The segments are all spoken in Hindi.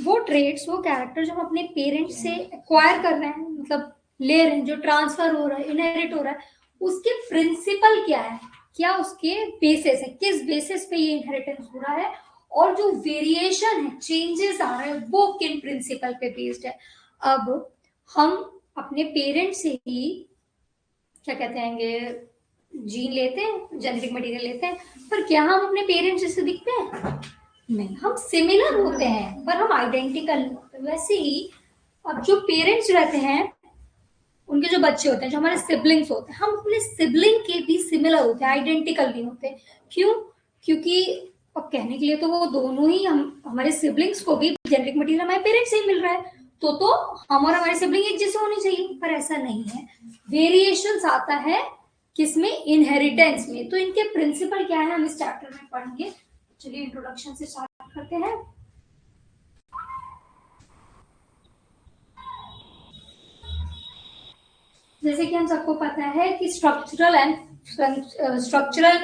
वो ट्रेड्स, वो कैरेक्टर जो हम अपने पेरेंट्स से एक्वायर कर रहे हैं, मतलब ले रहे हैं, जो ट्रांसफर हो रहा है, इनहेरिट हो रहा है, उसके प्रिंसिपल क्या है, क्या उसके बेसिस है, किस बेसिस पे ये इनहेरिटेंस हो रहा है, और जो वेरिएशन है, चेंजेस आ रहे हैं, वो किन प्रिंसिपल पे बेस्ड है। अब हम अपने पेरेंट्स से ही क्या कहते हैं, जीन लेते हैं, जेनेटिक मटेरियल लेते हैं, पर क्या हम अपने पेरेंट्स जैसे दिखते हैं? नहीं, हम सिमिलर होते हैं पर हम आइडेंटिकल नहीं होते। वैसे ही अब जो पेरेंट्स रहते हैं, उनके जो बच्चे होते हैं, जो हमारे सिबलिंग्स होते हैं, हम अपने सिबलिंग के भी सिमिलर होते हैं, आइडेंटिकल नहीं होते। क्यों? क्योंकि अब कहने के लिए तो वो दोनों ही, हम हमारे सिबलिंग्स को भी जेनेटिक मटेरियल हमारे पेरेंट्स से ही मिल रहा है, तो हम और हमारे सिबलिंग एक जैसे होने चाहिए, पर ऐसा नहीं है। वेरिएशंस आता है किसमें? इनहेरिटेंस में। तो इनके प्रिंसिपल क्या है हम इस चैप्टर में पढ़ेंगे। चलिए इंट्रोडक्शन से स्टार्ट करते हैं। जैसे कि हम सबको पता है कि structural and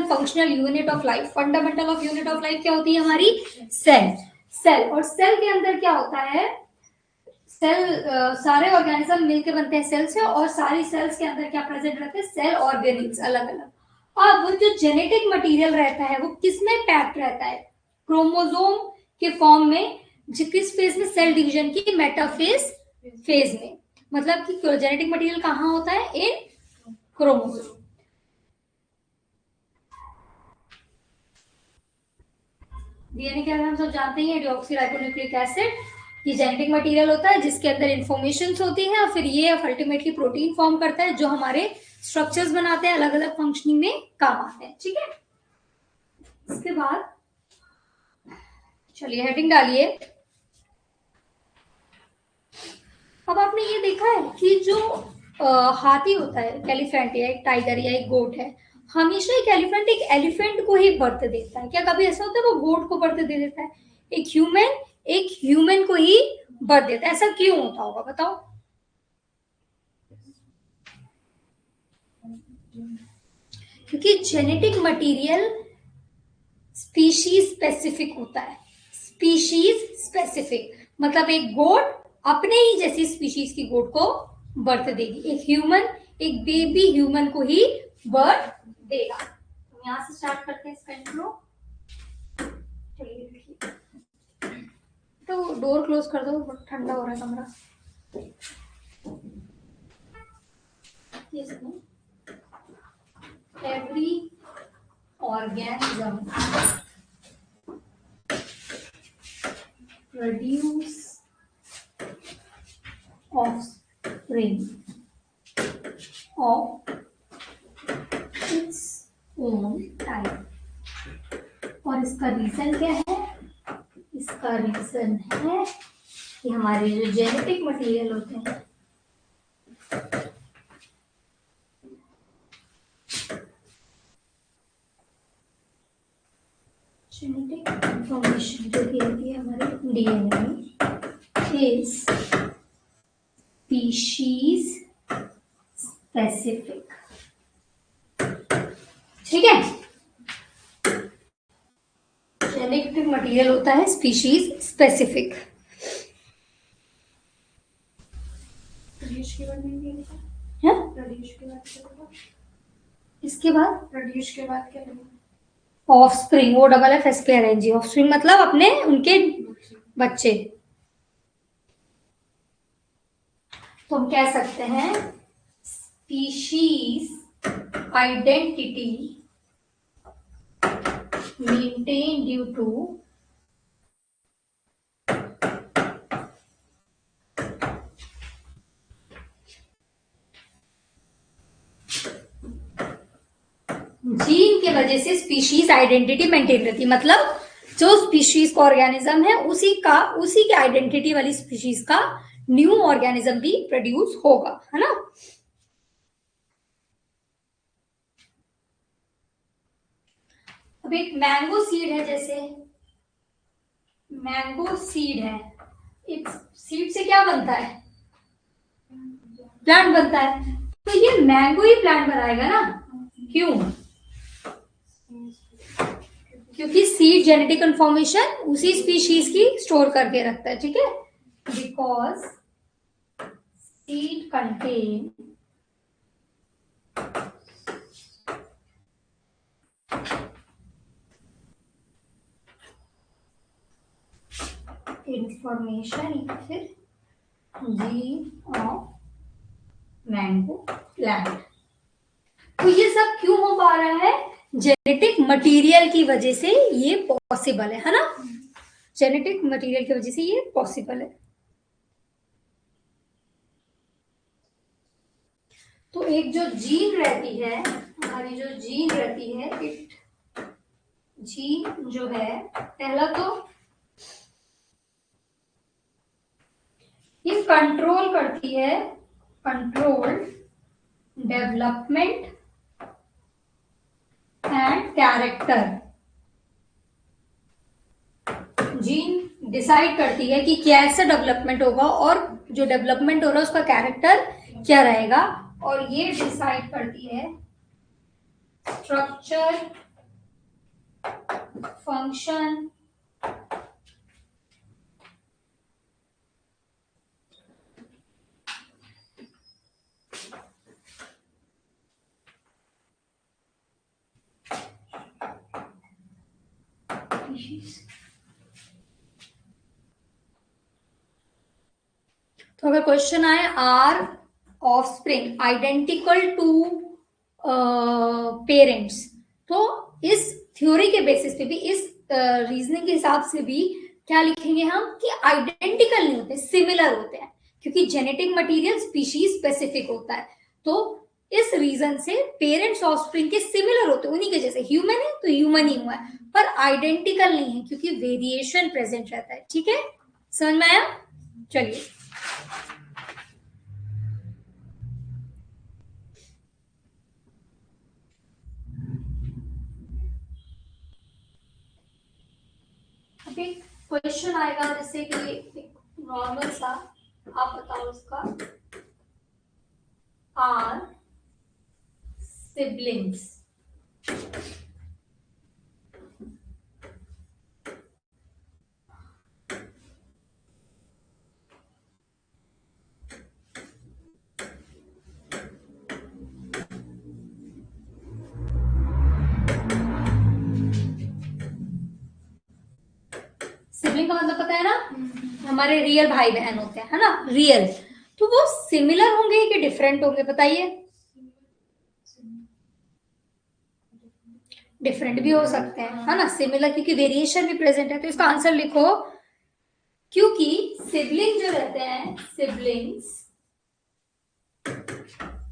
functional unit of life, fundamental of unit of life क्या होती है हमारी? सेल। और सेल के अंदर क्या होता है? सेल, सारे ऑर्गेनिज्म मिलकर बनते हैं सेल से, और सारी सेल्स के अंदर क्या प्रेजेंट रहते हैं? सेल ऑर्गेनिल्स अलग अलग। अब जो जेनेटिक मटेरियल रहता है वो किसमें पैक्ड रहता है? क्रोमोसोम के फॉर्म में। किस फेज में? सेल डिवीजन की मेटाफेज फेज में। मतलब कि जेनेटिक मटेरियल कहाँ होता है? इन क्रोमोसोम। डीएनए के बारे में हम सब जानते हैं, डीऑक्सीराइबोन्यूक्लिक एसिड, ये जेनेटिक मटेरियल होता है जिसके अंदर इंफॉर्मेशन होती है, और फिर ये अल्टीमेटली प्रोटीन फॉर्म करता है जो हमारे स्ट्रक्चर्स बनाते हैं, अलग अलग फंक्शनिंग में काम आते हैं। ठीक है, इसके बाद चलिए हेडिंग डालिए। अब आपने ये देखा है कि जो हाथी होता है, एलिफेंट या एक टाइगर या एक गोट है, हमेशा एक एलिफेंट को ही बर्थ देता है। क्या कभी ऐसा होता है वो गोट को बर्थ दे देता है? एक ह्यूमन को ही बर्थ देता है। ऐसा क्यों होता होगा बताओ? क्योंकि जेनेटिक मटेरियल स्पीशीज स्पेसिफिक होता है। स्पीशीज स्पेसिफिक मतलब एक गोट अपने ही जैसी स्पीशीज की गोट को बर्थ देगी, एक ह्यूमन एक बेबी ह्यूमन को ही बर्थ देगा। तो यहां से स्टार्ट करते हैं इसका इंट्रो। चलिए तो डोर क्लोज कर दो, ठंडा हो रहा है कमरा। Every organism produce offspring of its own type। और इसका रीजन क्या है? इसका रीजन है कि हमारे जो जेनेटिक मटेरियल होते हैं, जेनेटिक इंफॉर्मेशन जो भी रहती है हमारे डीएनए में, इज स्पीशीज स्पेसिफिक। ठीक है, जेनेटिक मटेरियल होता है स्पीशीज स्पेसिफिक। इसके बाद प्रोड्यूस के बाद क्या लगेगा? ऑफस्प्रिंग, वो डबल एफ एस पे अरेंजी। ऑफस्प्रिंग मतलब अपने उनके बच्चे। तो हम कह सकते हैं species identity maintain due to gene के वजह से स्पीशीज आइडेंटिटी मेंटेन रहती है। मतलब जो स्पीशीज का ऑर्गेनिज्म है उसी के आइडेंटिटी वाली स्पीशीज का न्यू ऑर्गेनिज्म भी प्रोड्यूस होगा, है ना। अब एक मैंगो सीड है, जैसे मैंगो सीड है, एक सीड से क्या बनता है? प्लांट बनता है। तो ये मैंगो ही प्लांट बनाएगा ना। क्यों? क्योंकि सीड जेनेटिक इन्फॉर्मेशन उसी स्पीशीज की स्टोर करके रखता है, ठीक है। बिकॉज सीड कंटेन इंफॉर्मेशन या फिर जीन ऑफ मैंगो प्लांट। तो ये सब क्यों हो पा रहा है? जेनेटिक मटेरियल की वजह से ये पॉसिबल है ना। जेनेटिक मटेरियल की वजह से ये पॉसिबल है। तो एक जो जीन रहती है, हमारी जो जीन रहती है, जीन जो है, पहला तो ये कंट्रोल करती है, control development and character. Gene decide करती है कि कैसे डेवलपमेंट होगा और जो डेवलपमेंट हो रहा है उसका कैरेक्टर क्या रहेगा, और ये डिसाइड करती है स्ट्रक्चर, फंक्शन, तो अगर क्वेश्चन आए are offspring identical to parents, तो इस थ्योरी के बेसिस पे भी, इस रीजनिंग के हिसाब से भी क्या लिखेंगे हम कि आइडेंटिकल नहीं होते, सिमिलर होते हैं, क्योंकि जेनेटिक मटेरियल स्पीशीज स्पेसिफिक होता है। तो इस रीजन से पेरेंट्स ऑफस्प्रिंग के सिमिलर होते हैं, उन्हीं के जैसे। ह्यूमन है तो ह्यूमन ही हुआ है, पर आइडेंटिकल नहीं है क्योंकि वेरिएशन प्रेजेंट रहता है। ठीक है, समझ में आया? चलिए, अभी क्वेश्चन आएगा जैसे कि नॉर्मल सा, आप बताओ उसका। आर सिबलिंग्स सिबलिंग का मतलब पता है ना, हमारे रियल भाई बहन होते हैं, है ना, रियल। तो वो सिमिलर होंगे कि डिफरेंट होंगे, बताइए। डिफरेंट भी हो सकते हैं, है ना, सिमिलर क्योंकि वेरिएशन भी प्रेजेंट है। तो इसका आंसर लिखो, क्योंकि सिबलिंग जो रहते हैं, siblings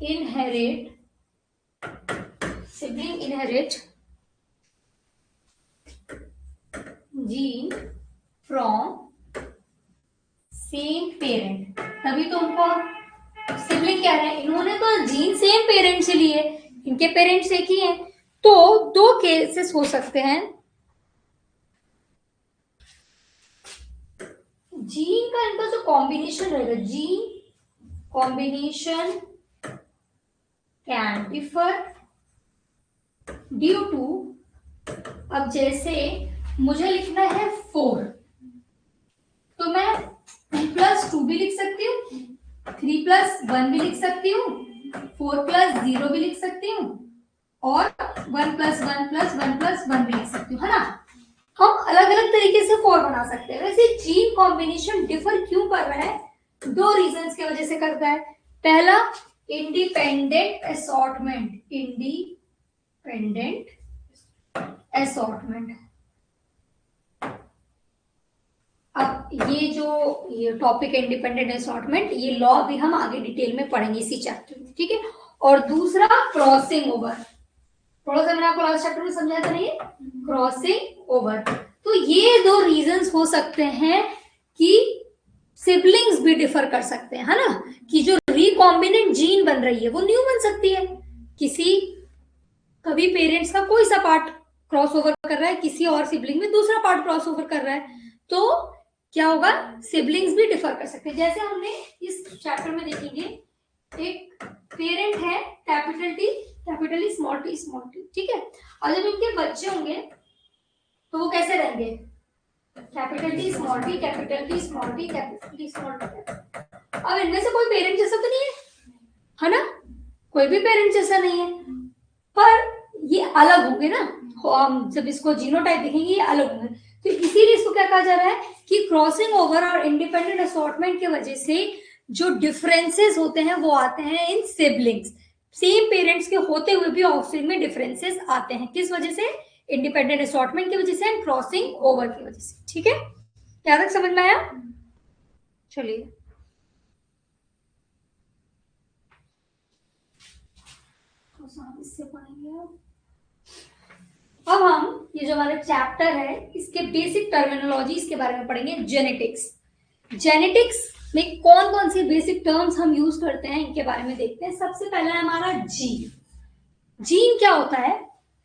inherit, sibling inherit gene from same parent. तभी तो उनको सिबलिंग कह रहे हैं, इन्होंने तो जीन सेम पेरेंट से लिए, इनके पेरेंट्स एक ही हैं। तो दो केसेस हो सकते हैं, जीन का इनका जो कॉम्बिनेशन रहेगा, gene combination can differ due to, अब जैसे मुझे लिखना है 4, तो मैं 3+2 भी लिख सकती हूँ, 3+1 भी लिख सकती हूँ, 4+0 भी लिख सकती हूँ, और 1+1+1+1 भी लिख सकती हूँ, है ना। हम अलग अलग तरीके से 4 बना सकते हैं। वैसे जीन कॉम्बिनेशन डिफर क्यों कर रहा है? दो रीजंस की वजह से करता है। पहला, इंडिपेंडेंट असॉर्टमेंट, इंडिपेंडेंट असॉर्टमेंट। अब ये टॉपिक इंडिपेंडेंट असॉर्टमेंट, ये लॉ भी हम आगे डिटेल में पढ़ेंगे इसी चैप्टर में, ठीक है। और दूसरा, क्रॉसिंग ओवर, थोड़ा सा मैंने आपको लास्ट चैप्टर में समझाया था नहीं, क्रॉसिंग ओवर। तो ये दो रीजंस हो सकते हैं कि सिबलिंग्स भी डिफर कर सकते हैं, है ना, कि जो रिकॉम्बिनेंट जीन बन रही है वो न्यू बन सकती है, किसी कभी पेरेंट्स का कोई सा पार्ट क्रॉस ओवर कर रहा है, किसी और सिबलिंग में दूसरा पार्ट क्रॉस ओवर कर रहा है, तो क्या होगा, सिबलिंग्स भी डिफर कर सकते हैं। जैसे हमने इस चैप्टर में देखेंगे, एक पेरेंट है capital T, capital E, small T, ठीक है। और जब इनके बच्चे होंगे तो वो कैसे रहेंगे, capital T small T, capital T small T, capital T small T. अब इनमें से कोई पेरेंट जैसा तो नहीं है ना, कोई भी पेरेंट जैसा नहीं है, पर ये अलग होंगे ना, हम जब इसको जीनोटाइप देखेंगे ये अलग होंगे। तो इसीलिए इसको क्या कहा जा रहा है कि क्रॉसिंग ओवर और इंडिपेंडेंट असॉर्टमेंट की वजह से जो डिफरेंसेस होते हैं वो आते हैं इन सिबलिंग्स। सेम पेरेंट्स के होते हुए भी ऑफस्प्रिंग में डिफरेंसेस आते हैं, किस वजह से, इंडिपेंडेंट असॉर्टमेंट की वजह से एंड क्रॉसिंग ओवर की वजह से। ठीक है, क्या तक समझ में आया? चलिए इससे पढ़ेंगे। अब हम ये जो हमारा चैप्टर है इसके बेसिक टर्मिनोलॉजीज के बारे में पढ़ेंगे। जेनेटिक्स, जेनेटिक्स में कौन कौन सी बेसिक टर्म्स हम यूज करते हैं इनके बारे में देखते हैं। सबसे पहला है हमारा जीन। जीन क्या होता है,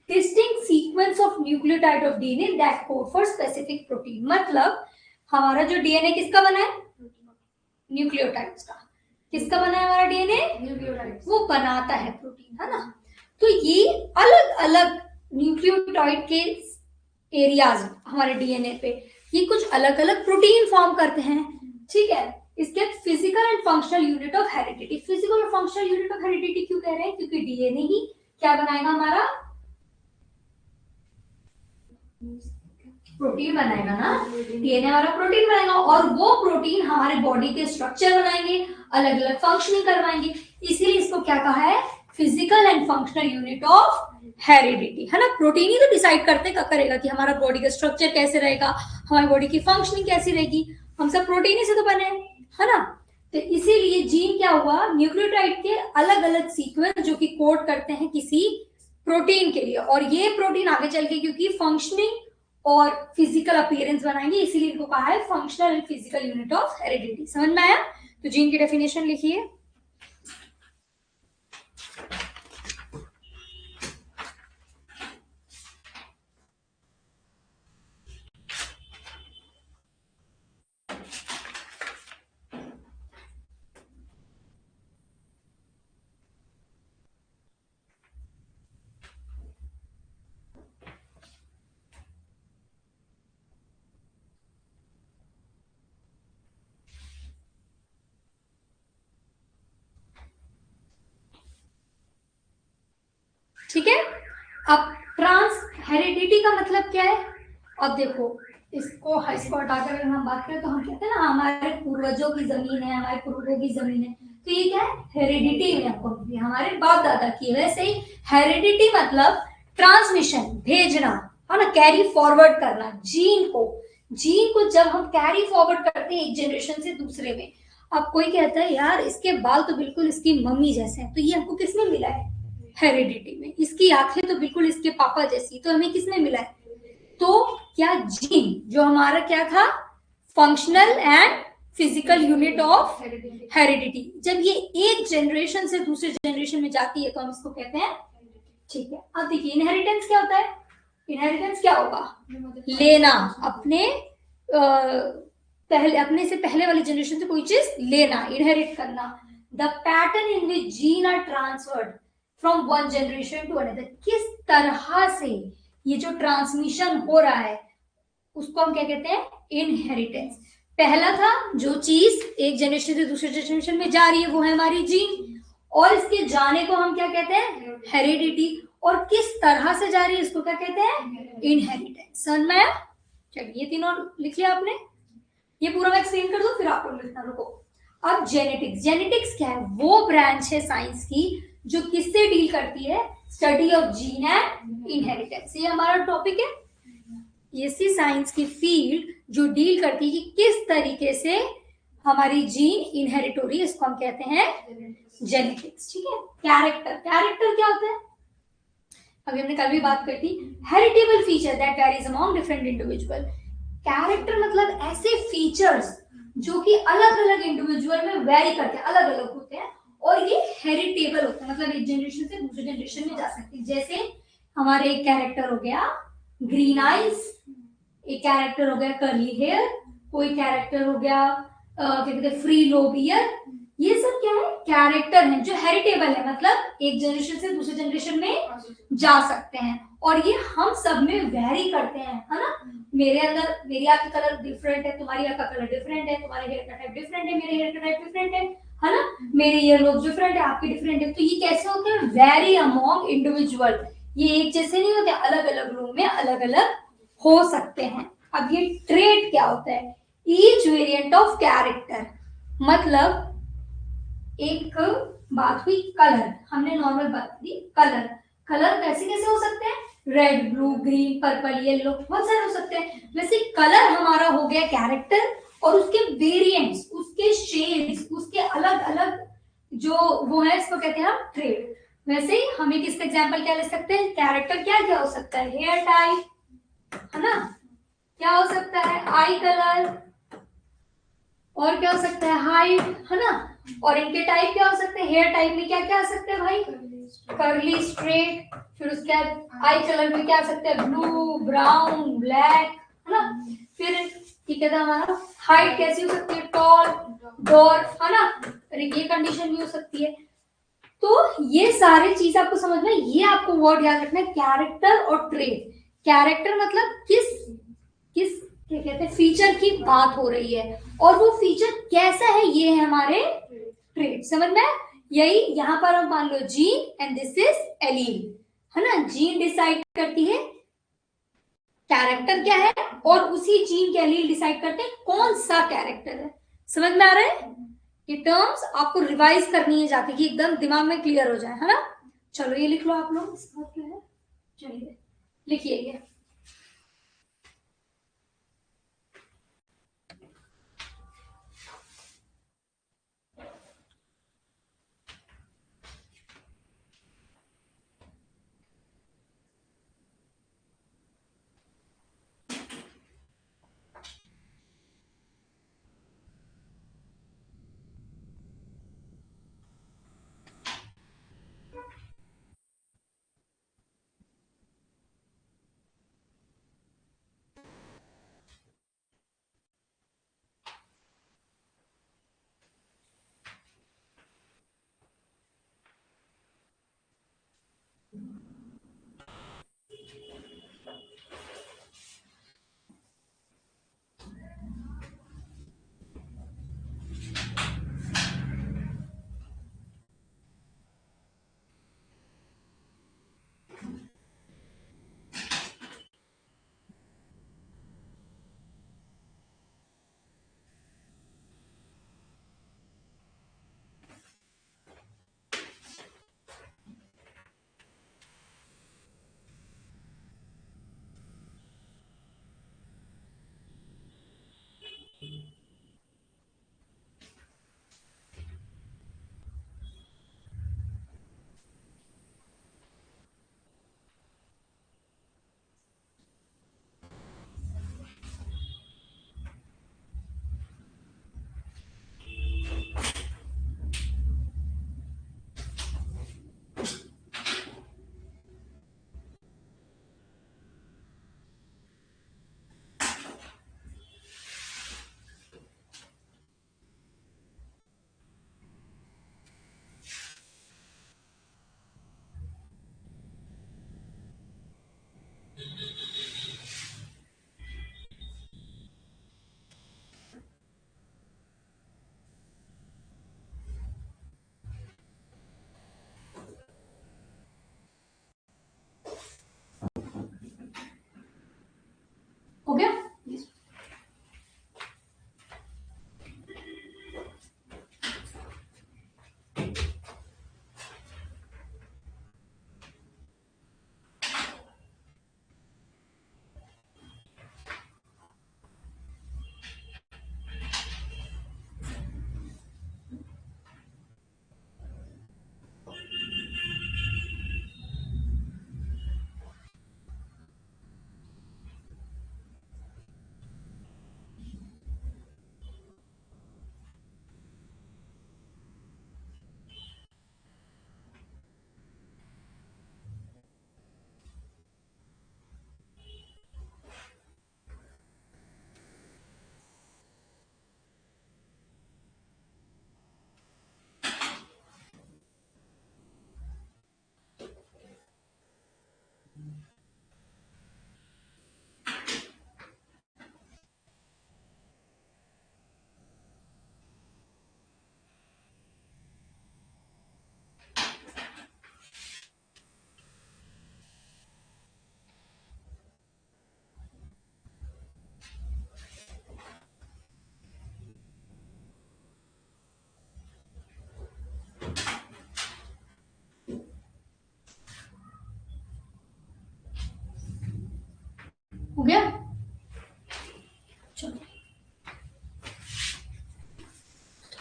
distinct sequence of nucleotide of DNA that code for specific protein. मतलब हमारा जो डीएनए किसका बना है, न्यूक्लियोटाइड्स का। किसका बना है हमारा डीएनए, न्यूक्लियोटाइड्स, वो बनाता है प्रोटीन, है ना। तो ये अलग अलग न्यूक्लियोटाइड के एरियाज हमारे डीएनए पे, ये कुछ अलग अलग प्रोटीन फॉर्म करते हैं। ठीक है, इसके physical and functional unit of heredity. Physical और फंक्शनल यूनिट ऑफ हेरिडिटी क्यों कह रहे हैं, क्योंकि डीएनए ही क्या बनाएगा हमारा, प्रोटीन बनाएगा ना, डीएनए हमारा प्रोटीन बनाएगा और वो प्रोटीन हमारे बॉडी के स्ट्रक्चर बनाएंगे, अलग अलग फंक्शनिंग करवाएंगे। इसीलिए इसको क्या कहा है, physical and functional unit of heredity, है ना। प्रोटीन ही तो डिसाइड करेगा कि हमारा बॉडी का स्ट्रक्चर कैसे रहेगा, हमारी बॉडी की फंक्शनिंग कैसी रहेगी। हम सब प्रोटीन ही से तो बने हैं, है ना। तो इसीलिए जीन क्या हुआ, न्यूक्लियोटाइड के अलग अलग सीक्वेंस जो कि कोड करते हैं किसी प्रोटीन के लिए, और ये प्रोटीन आगे चल के क्योंकि फंक्शनिंग और फिजिकल अपीयरेंस बनाएंगे, इसीलिए इनको कहा है functional and physical unit of heredity. समझ में आया? तो जीन की डेफिनेशन लिखिए। ठीक है, अब ट्रांस हेरिडिटी का मतलब क्या है। अब देखो इसको हटाकर अगर हम बात करें तो हम कहते हैं ना हमारे पूर्वजों की जमीन है, हमारे पूर्वजों की जमीन है, तो ये क्या है, हेरिडिटी में आपको हमारे बाप दादा की। वैसे ही हेरिडिटी मतलब ट्रांसमिशन, भेजना, है ना, कैरी फॉरवर्ड करना। जीन को जब हम कैरी फॉरवर्ड करते हैं एक जनरेशन से दूसरे में। अब कोई कहता है यार इसके बाल तो बिल्कुल इसकी मम्मी जैसे हैं, तो ये हमको किसमें मिला है, हेरिडिटी में। इसकी आंखें तो बिल्कुल इसके पापा जैसी, तो हमें किसमें मिला है, तो क्या जीन जो हमारा क्या था, functional and physical unit of heredity, जब ये एक जनरेशन से दूसरे जनरेशन में जाती है तो हम इसको कहते हैं। ठीक है, अब देखिए इनहेरिटेंस क्या होता है। इनहेरिटेंस क्या होगा, लेना, अपने से पहले वाली जनरेशन से कोई चीज लेना, इनहेरिट करना। The pattern in which gene are transferred from one generation to another, किस तरह से ये जो ट्रांसमिशन हो रहा है उसको हम क्या कहते हैं, इनहेरिटेंस। पहला था जो चीज एक जनरेशन से दूसरे जनरेशन में जा रही है वो है हमारी जीन, और इसके जाने को हम क्या कहते हैं, हेरिडिटी। और किस तरह से जा रही है इसको क्या कहते हैं, इनहेरिटेंस। समझ में आया? चलिए ये तीनों लिख लिया आपने, ये पूरा मैं एक्सप्लेन कर दूं फिर आप लोग लिखना। रुको, अब जेनेटिक्स। जेनेटिक्स क्या है, वो ब्रांच है साइंस की जो किससे डील करती है, study of gene and inheritance. ये हमारा टॉपिक है, ऐसी साइंस की फील्ड जो डील करती है कि किस तरीके से हमारी जीन इनहेरिट हो रही है, इसको हम कहते हैं जेनेटिक्स। ठीक है, कैरेक्टर क्या होता है, अभी हमने कल भी बात करी थी। Heritable feature that varies among different individual. Character मतलब ऐसे फीचर्स जो कि अलग अलग इंडिविजुअल में वेरी करते हैं, अलग अलग होते हैं, और ये हेरिटेबल होते हैं, मतलब एक जनरेशन से दूसरे जनरेशन में जा सकते हैं। जैसे हमारे एक कैरेक्टर हो गया ग्रीन आईज, एक कैरेक्टर हो गया कर्ली हेयर, कोई कैरेक्टर हो गया क्या कहते हैं फ्री लोब ईयर। ये सब क्या है, कैरेक्टर है जो हेरिटेबल है, मतलब एक जनरेशन से दूसरे जनरेशन में जा सकते हैं। और ये हम सब में वेरी करते हैं, है ना। मेरे अंदर मेरी आंख का कलर डिफरेंट है, तुम्हारी आंख का कलर डिफरेंट है, तुम्हारे हेयर का टाइप डिफरेंट है, मेरे हेयर का टाइप डिफरेंट है ना। मेरे ईयर लोब डिफरेंट है, आपके डिफरेंट है। तो ये कैसे होते हैं, वेरी अमॉन्ग इंडिविजुअल। ये एक जैसे नहीं होते, अलग अलग लोग में अलग अलग हो सकते हैं। अब ये ट्रेट क्या होता है, ईच वेरिएंट ऑफ कैरेक्टर, मतलब एक बात हुई कलर, हमने नॉर्मल बात दी कलर। कलर कैसे कैसे हो सकते हैं, red, blue, green, purple, yellow, बहुत सारे हो सकते हैं। वैसे कलर हमारा हो गया कैरेक्टर, और उसके वेरिएंट्स, उसके शेड्स, उसके अलग अलग जो वो है, इसको कहते हैं हम ट्रेड। वैसे ही हम एक इसका एग्जांपल क्या ले सकते हैं, कैरेक्टर क्या क्या हो सकता है, हेयर टाइप, है ना, क्या हो सकता है, आई कलर, और क्या हो सकता है, हाइट, है ना। और इनके टाइप क्या हो सकते हैं, हेयर टाइप में क्या क्या आ सकते हैं भाई, कर्ली, स्ट्रेट। फिर उसके बाद आई कलर में क्या आ सकते हैं, ब्लू, ब्राउन, ब्लैक, है ना। फिर ठीक है, हमारा हाइट कैसी हो सकती है, टॉल, डॉर्फ, है ना। ये कंडीशन भी हो सकती है। तो ये सारी चीज आपको समझ में, ये आपको वर्ड याद रखना है, कैरेक्टर और ट्रेट। कैरेक्टर मतलब किस किस क्या कहते हैं, फीचर की बात हो रही है, और वो फीचर कैसा है, ये है हमारे ट्रेट। समझ में, यही यहां पर हम मान लो gene and this is allele, है ना। जीन डिसाइड करती है कैरेक्टर क्या है, और उसी जीन के एलील डिसाइड करते हैं कौन सा कैरेक्टर है। समझ में आ रहा है, ये टर्म्स आपको रिवाइज करनी है जाके, कि एकदम दिमाग में क्लियर हो जाए, है ना। चलो ये लिख लो आप लोग, इसका क्या है, चलिए लिखिए ये।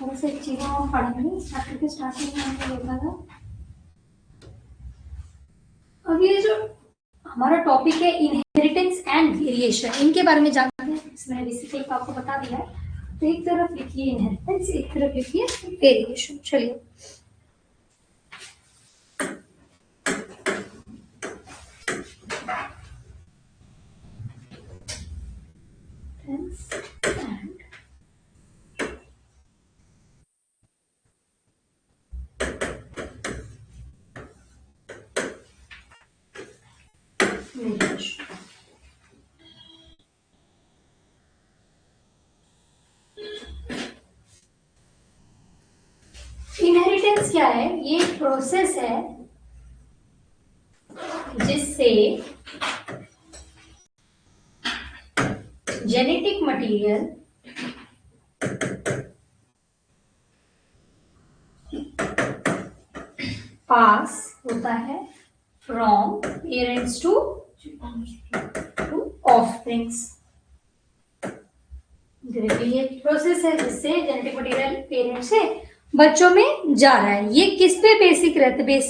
थोड़ा सा एक चीज़ और पढ़ेंगे। चैप्टर के स्टार्टिंग में हमने देखा था, अब ये जो हमारा टॉपिक है इनहेरिटेंस एंड वेरिएशन, इनके बारे में जानना है। इसमें बेसिकली आपको बता दिया है। तो एक तरफ लिखिए इनहेरिटेंस, एक तरफ लिखिए वेरिएशन। चलिए, इनहेरिटेंस क्या है? ये एक प्रोसेस है जिससे जेनेटिक मटेरियल पास होता है फ्रॉम पेरेंट्स टू ऑफस्प्रिंग्स। ये प्रोसेस है जिससे जेनेटिक मटेरियल पेरेंट्स से बच्चों में जा रहा है। ये किस पे बेस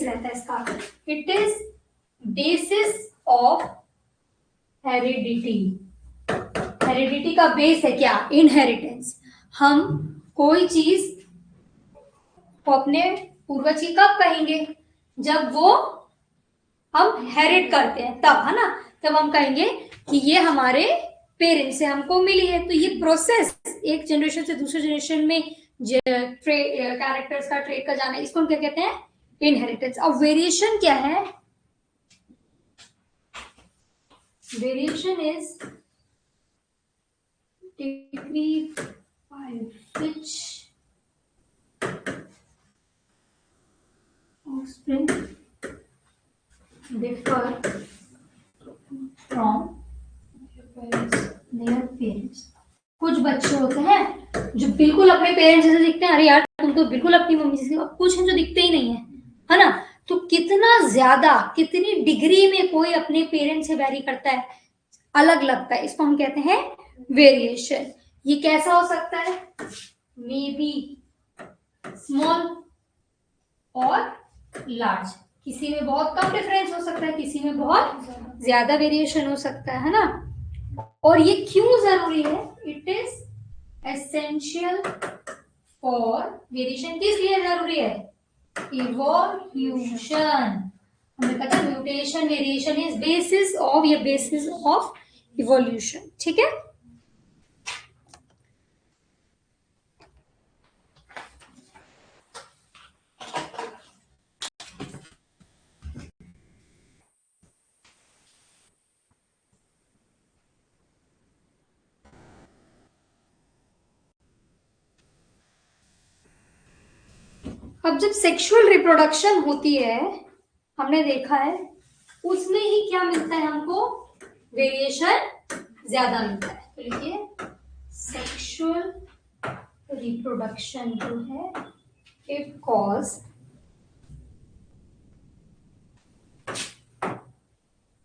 रहता है इसका? It is basis of heredity. Heredity का बेस है क्या? इनहेरिटेंस। हम कोई चीज को अपने पूर्वज की कब कहेंगे? जब वो हम हेरिट करते हैं तब, है ना? तब हम कहेंगे कि ये हमारे पेरेंट्स से हमको मिली है। तो ये प्रोसेस एक जनरेशन से दूसरे जनरेशन में कैरेक्टर्स का, ट्रेट का जाना, इसको हम क्या कहते हैं? इनहेरिटेंस। अब वेरिएशन क्या है? Variation is degree by which offspring differ from their parents। कुछ बच्चे होते हैं जो बिल्कुल अपने पेरेंट्स जैसे दिखते हैं, अरे यार तुम तो बिल्कुल अपनी मम्मी जैसे, अब कुछ हैं जो दिखते ही नहीं है ना? तो कितना ज्यादा, कितनी डिग्री में कोई अपने पेरेंट्स से वैरी करता है, अलग लगता है, इसको हम कहते हैं वेरिएशन। ये कैसा हो सकता है? मे बी स्मॉल और लार्ज। किसी में बहुत कम डिफरेंस हो सकता है, किसी में बहुत ज्यादा वेरिएशन हो सकता है ना? और ये क्यों जरूरी है? It is essential for variation. किस लिए जरूरी है? इवोल्यूशन। हमें पता है mutation, variation is basis of, या बेसिस ऑफ इवोल्यूशन। ठीक है? अब जब सेक्सुअल रिप्रोडक्शन होती है, हमने देखा है उसमें ही क्या मिलता है हमको? वेरिएशन ज्यादा मिलता है। तो लिखिए सेक्सुअल रिप्रोडक्शन जो है it cause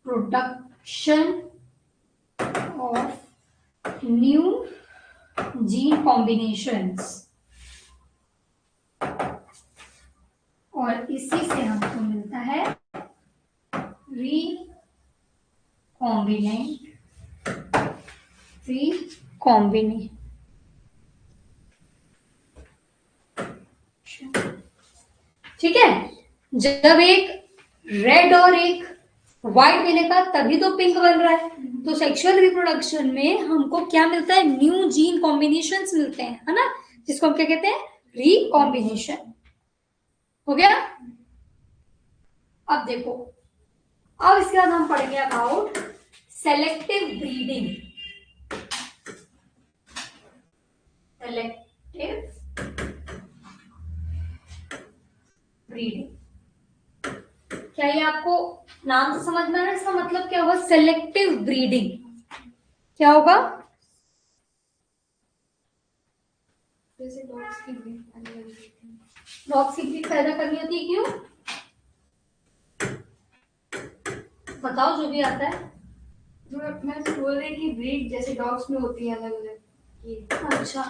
production of new gene combinations, और इसी से हमको मिलता है रिकॉम्बिनेंट। ठीक है? जब एक रेड और एक व्हाइट मिलेगा तभी तो पिंक बन रहा है। तो सेक्सुअल रिप्रोडक्शन में हमको क्या मिलता है? न्यू जीन कॉम्बिनेशंस मिलते हैं, है ना? जिसको हम क्या कहते हैं? रिकॉम्बिनेशन। हो गया? अब देखो, अब इसके बाद हम पढ़ेंगे about selective breeding. Selective breeding क्या ये आपको नाम से समझ में आ रहा है? इसका मतलब क्या होगा? सेलेक्टिव ब्रीडिंग क्या होगा? जैसे डॉग्स की ब्रीड पैदा करनी होती है, क्यों? बताओ जो भी आता है। मैं बोल रही कि ब्रीड जैसे डॉग्स में होती है अलग अलग। अच्छा,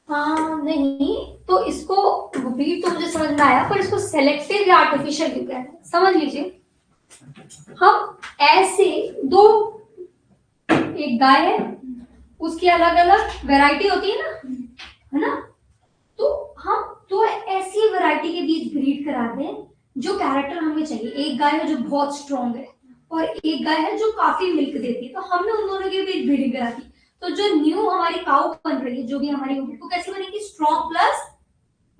हाँ नहीं, तो इसको ब्रीड तो मुझे समझ में आया, पर इसको सेलेक्टिव या आर्टिफिशियल क्यों कहते हैं, समझ लीजिए। हम ऐसे दो, एक गाय है, उसकी अलग अलग वैरायटी होती है ना, तो हम तो ऐसी वैरायटी के बीच ब्रीड करा दें जो कैरेक्टर हमें चाहिए। एक गाय है जो बहुत स्ट्रॉन्ग है और एक गाय है जो काफी मिल्क देती है, तो हमने उन दोनों के बीच ब्रीडिंग करा दी। तो जो न्यू हमारी काउ बन रही है, जो भी हमारी होगी, वो कैसी बनेगी, strong plus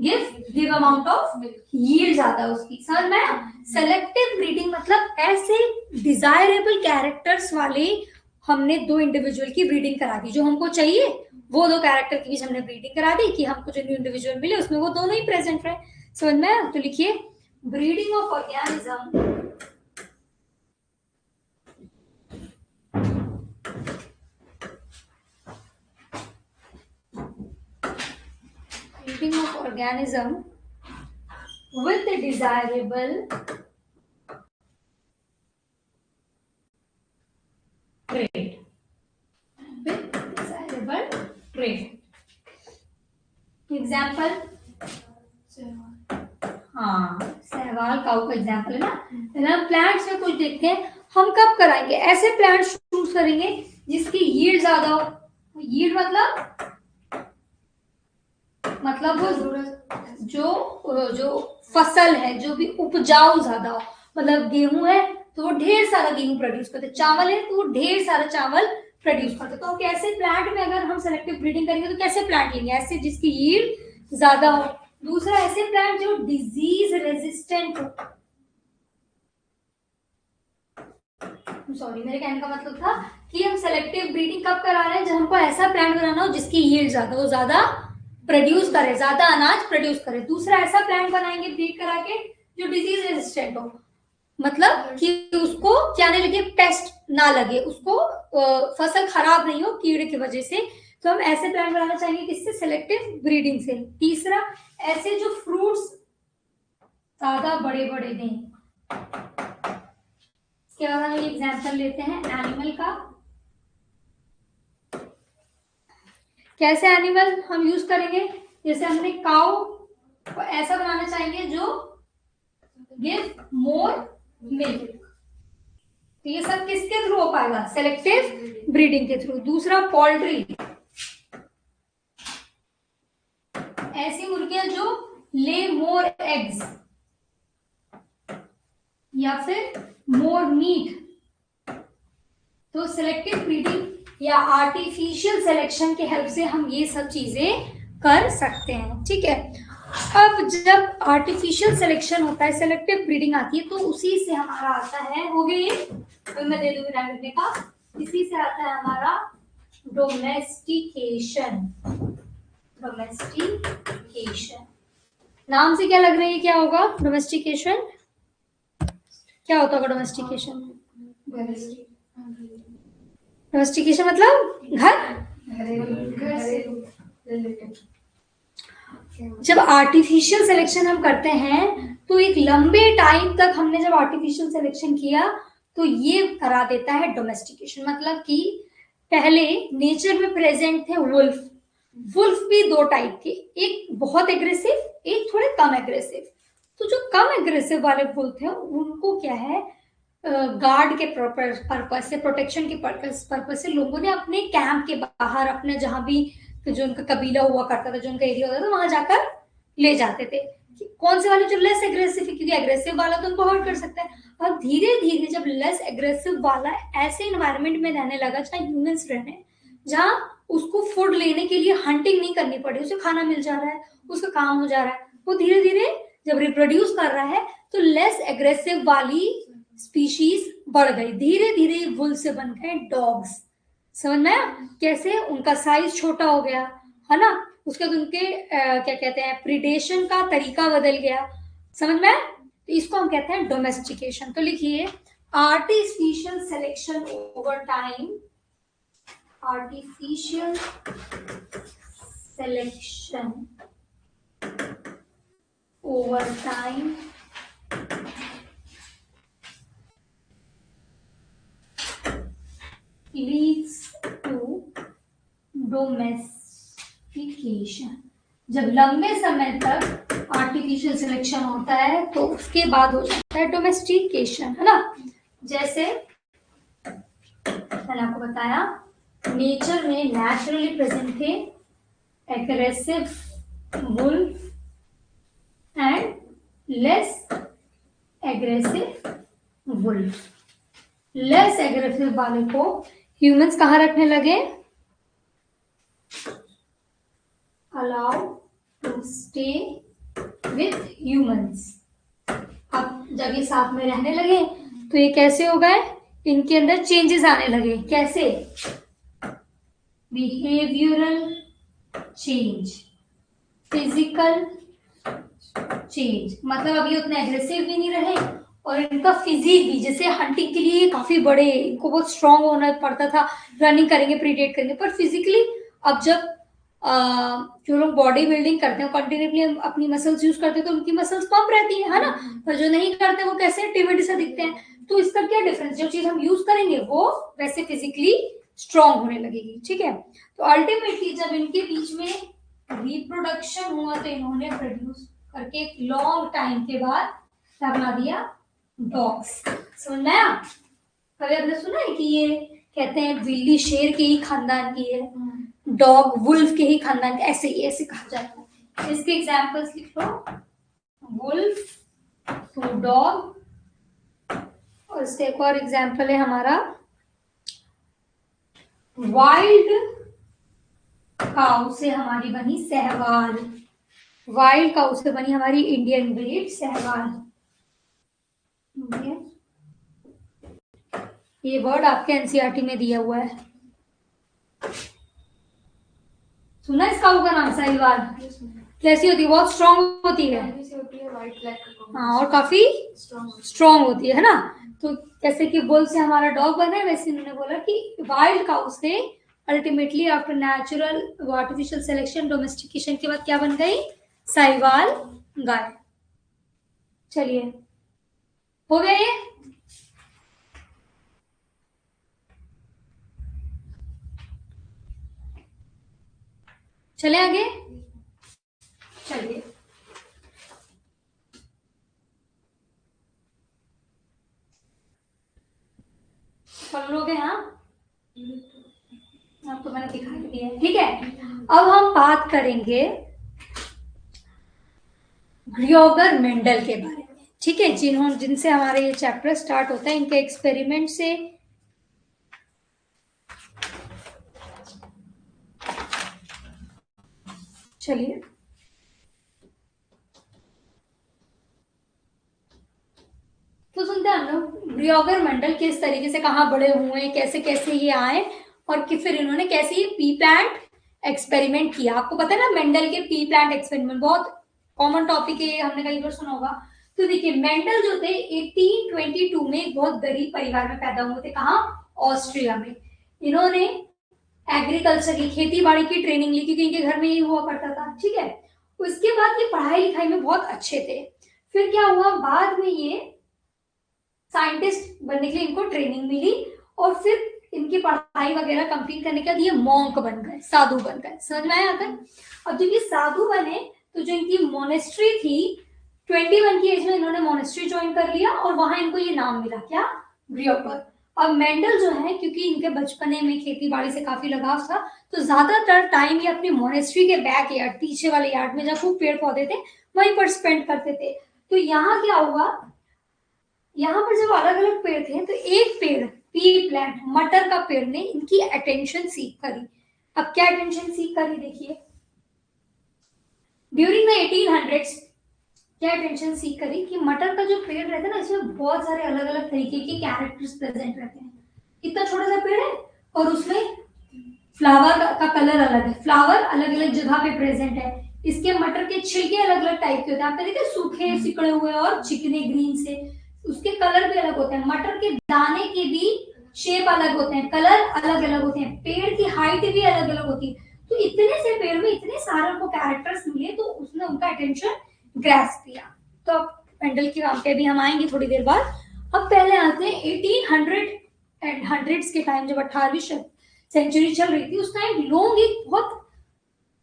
give amount of yield ज्यादा है उसकी, समझ में। सेलेक्टिव ब्रीडिंग मतलब ऐसे डिजायरेबल कैरेक्टर्स वाले हमने दो इंडिविजुअल की ब्रीडिंग करा दी, जो हमको चाहिए वो दो कैरेक्टर के बीच हमने ब्रीडिंग करा दी कि हमको जो न्यू इंडिविजुअल मिले उसमें वो दोनों ही प्रेजेंट रहे, समझ में। तो लिखिए breeding of organism breeding of organism with the desirable trait, with desirable trait। Example, हाँ सहवाल काऊ का एग्जाम्पल है ना। प्लांट्स में कुछ देखते हैं, हम कब कराएंगे ऐसे प्लांट्स चूज करेंगे जिसकी यील्ड ज्यादा हो। यील्ड मतलब वो जो फसल है जो भी उपजाऊ ज्यादा हो, मतलब गेहूं है तो वो ढेर सारा गेहूं प्रोड्यूस करते, चावल है तो वो ढेर सारा चावल प्रोड्यूस करते। तो कैसे प्लांट में अगर हम सेलेक्टिव ब्रीडिंग करेंगे तो कैसे प्लांट लेंगे, ऐसे जिसकी यील्ड ज्यादा हो। दूसरा ऐसे प्लांट जो डिजीज रेजिस्टेंट हो, सॉरी मेरे कहने का मतलब था कि हम सेलेक्टिव ब्रीडिंग कब करा रहे हैं, जब हमको ऐसा प्लांट बनाना हो जिसकी यील्ड ज्यादा हो, ज्यादा प्रोड्यूस करे, ज्यादा अनाज प्रोड्यूस करे। दूसरा ऐसा प्लांट बनाएंगे ब्रीड करा के जो डिजीज रेजिस्टेंट हो, मतलब कि उसको क्या नहीं लगे, पेस्ट ना लगे, उसको फसल खराब नहीं हो कीड़े की वजह से। तो हम ऐसे प्लांट बनाना चाहेंगे किससे, सेलेक्टिव ब्रीडिंग से। तीसरा ऐसे जो फ्रूट्स ज्यादा बड़े बड़े दें। इसके बाद हम एग्जाम्पल लेते हैं एनिमल का। कैसे एनिमल हम यूज करेंगे, जैसे हमने काउ को ऐसा बनाना चाहेंगे जो गिव मोर मिल्क, तो ये सब किसके थ्रू हो पाएगा, सेलेक्टिव ब्रीडिंग के थ्रू। दूसरा पोल्ट्री, ऐसी मुर्गियां जो ले मोर एग्स या फिर मोर मीट। तो सेलेक्टिव ब्रीडिंग या आर्टिफिशियल सिलेक्शन के हेल्प से हम ये सब चीजें कर सकते हैं, ठीक है। अब जब आर्टिफिशियल सिलेक्शन होता है, सेलेक्टिव ब्रीडिंग आती है, तो उसी से हमारा आता है, हो गई तो मैं दे दूंगी टाइम लिखने का, इसी से आता है हमारा डोमेस्टिकेशन। डोमेस्टिकेशन नाम से क्या लग रही है, क्या होगा डोमेस्टिकेशन, क्या होता होगा डोमेस्टिकेशन, डोमेस्टिकेशन मतलब घर। जब आर्टिफिशियल सिलेक्शन हम करते हैं तो एक लंबे टाइम तक हमने जब आर्टिफिशियल सिलेक्शन किया तो ये करा देता है डोमेस्टिकेशन। मतलब कि पहले नेचर में प्रेजेंट थे वुल्फ, वुल्फ भी दो टाइप के, एक बहुत एग्रेसिव, एक थोड़े कम एग्रेसिव। तो जो कम एग्रेसिव वाले वुल्फ हैं उनको क्या है, गार्ड के पर्पज से, प्रोटेक्शन के पर्पज से लोगों ने अपने कैंप के बाहर, अपने जहां भी जो उनका कबीला हुआ करता था, जो उनका एरिया होता था, वहां जाकर ले जाते थे। कौन से वाले जो लेस एग्रेसिव है, क्योंकि एग्रेसिव वाला तो उनको हर्ट कर सकता है। और धीरे धीरे जब लेस एग्रेसिव वाला ऐसे इन्वायरमेंट में रहने लगा जहाँ ह्यूमंस रहने, जहाँ उसको फूड लेने के लिए हंटिंग नहीं करनी पड़ी, उसे खाना मिल जा रहा है, उसका काम हो जा रहा है, वो धीरे धीरे जब रिप्रोड्यूस कर रहा है तो लेस एग्रेसिव वाली स्पीशीज बढ़ गई, धीरे धीरे वुल से बन गए डॉग्स। समझ में आया कैसे उनका साइज छोटा हो गया, है ना। उसके बाद उनके क्या कहते हैं, प्रिडेशन का तरीका बदल गया, समझ में आया। तो इसको हम कहते हैं डोमेस्टिकेशन। तो लिखिए artificial selection over time, artificial selection over time leads to domestication. Domestication. जब लंबे समय तक आर्टिफिशियल सिलेक्शन होता है तो उसके बाद हो जाता है डोमेस्टिकेशन, है ना। जैसे मैंने आपको बताया नेचर में नेचुरली प्रेजेंट थे aggressive wolf and less aggressive wolf. Less aggressive वाले को ह्यूमंस कहाँ रखने लगे, allow to stay with humans. अब जब ये साथ में रहने लगे तो ये कैसे हो गए, इनके अंदर चेंजेस आने लगे। कैसे, बिहेवियरल चेंज, फिजिकल चेंज, मतलब अब ये उतने एग्रेसिव भी नहीं रहे और इनका फिजिक भी, जैसे हंटिंग के लिए काफी बड़े, इनको बहुत स्ट्रांग होना पड़ता था, रनिंग करेंगे प्रीडेट करेंगे, पर फिजिकली अब जब जो लोग बॉडी बिल्डिंग करते हैं कंटिन्यूसली अपनी मसल्स यूज करते हैं तो उनकी मसल्स पंप रहती है ना, पर जो नहीं करते वो कैसे टिमिड से दिखते हैं। तो इसका क्या डिफरेंस, जो चीज हम यूज करेंगे वो वैसे फिजिकली स्ट्रांग होने लगेगी, ठीक है। तो अल्टीमेटली जब इनके बीच में रिप्रोडक्शन हुआ तो इन्होंने प्रोड्यूस करके एक लॉन्ग टाइम के बाद क्या बना दिया, डॉग्स। समझ में आया। कभी आपने सुना है कि ये कहते हैं बिल्ली शेर के ही खानदान की है, डॉग वुल्फ के ही खानदान के, ऐसे कहा जाता है। इसके एग्जांपल्स लिख लो, वुल्फ टू डॉग, और इसका एक और एग्जांपल है हमारा वाइल्ड काउ से हमारी बनी सहवाल, वाइल्ड काउ से बनी हमारी इंडियन ब्रीड सहवाल। ये वर्ड आपके एनसीईआरटी में दिया हुआ है, सुना इस काऊ का नाम साहिवाल। कैसी होती है, बहुत स्ट्रॉन्ग होती है, हाँ, और काफी स्ट्रॉन्ग होती है ना। तो जैसे कि बुल से हमारा डॉग बना है, वैसे इन्होंने बोला कि वाइल्ड काउ से ultimately after natural artificial selection domestication के बाद क्या बन गई, साहिवाल गाय। चलिए हो गया ये। चले आगे, चलिए सब लोग हैं, हाँ आपको मैंने दिखा दिया है, ठीक है। अब हम बात करेंगे ग्रियोगर मेंडल के बारे में, ठीक है, जिनसे हमारा ये चैप्टर स्टार्ट होता है, इनके एक्सपेरिमेंट से। चलिए तो सुनते हैं हम लोग ग्रियोगर मेंडल किस तरीके से कहाँ बड़े हुए, कैसे कैसे ये आए, और कि फिर इन्होंने कैसे ये पी प्लांट एक्सपेरिमेंट किया। आपको पता है ना मेंडल के पी प्लांट एक्सपेरिमेंट बहुत कॉमन टॉपिक है, हमने कई बार सुना होगा। तो देखिए मेंडल जो थे 1822 में एक बहुत गरीब परिवार में पैदा हुए थे, कहाँ, ऑस्ट्रिया में। इन्होंने एग्रीकल्चर की, खेती बाड़ी की ट्रेनिंग ली क्योंकि इनके घर में ये हुआ करता था, ठीक है। उसके बाद ये पढ़ाई लिखाई में बहुत अच्छे थे। फिर क्या हुआ, बाद में ये साइंटिस्ट बनने के लिए इनको ट्रेनिंग मिली और फिर इनकी पढ़ाई वगैरह कंप्लीट करने के बाद ये मॉन्क बन गए, साधु बन गए। समझ में आया आता। अब जब ये साधु बने तो जो इनकी मोनेस्ट्री थी 21 की एज में इन्होंने मोनेस्ट्री ज्वाइन कर लिया और वहां इनको ये नाम मिला, क्या, ग्रियोगर। अब मेंडल जो है क्योंकि इनके बचपने में खेती बाड़ी से काफी लगाव था तो ज्यादातर टाइम ये अपनी मोनेस्ट्री के बैक यार्ड, पीछे वाले यार्ड में जहाँ खूब पेड़ पौधे थे वहीं पर स्पेंड करते थे। तो यहाँ क्या हुआ, यहाँ पर जब अलग अलग पेड़ थे तो एक पेड़ पी प्लांट मटर का पेड़ ने इनकी अटेंशन सीख करी। अब क्या अटेंशन सीख करी, देखिए ड्यूरिंग द 1800s क्या अटेंशन सीख करी कि मटर का जो पेड़ रहता है ना इसमें बहुत सारे अलग अलग तरीके के कैरेक्टर्स प्रेजेंट रहते हैं। इतना छोटा सा पेड़ है और उसमें फ्लावर का कलर अलग है, फ्लावर अलग अलग जगह पे प्रेजेंट है, इसके मटर के छिलके अलग अलग टाइप के होते हैं, आपने देखे सूखे सिकड़े हुए और चिकने ग्रीन से, उसके कलर भी अलग होते हैं, मटर के दाने के भी शेप अलग होते हैं, कलर अलग अलग होते हैं, पेड़ की हाइट भी अलग अलग होती है। तो इतने से पेड़ में इतने सारे उनको कैरेक्टर्स मिले तो उसने उनका अटेंशन ग्रैस्प किया। तो अब मेंडल के काम पे भी हम आएंगे थोड़ी देर बाद। अब पहले आते हैं 1800s के टाइम, जब 18वीं सेंचुरी चल रही थी उस टाइम लोग एक बहुत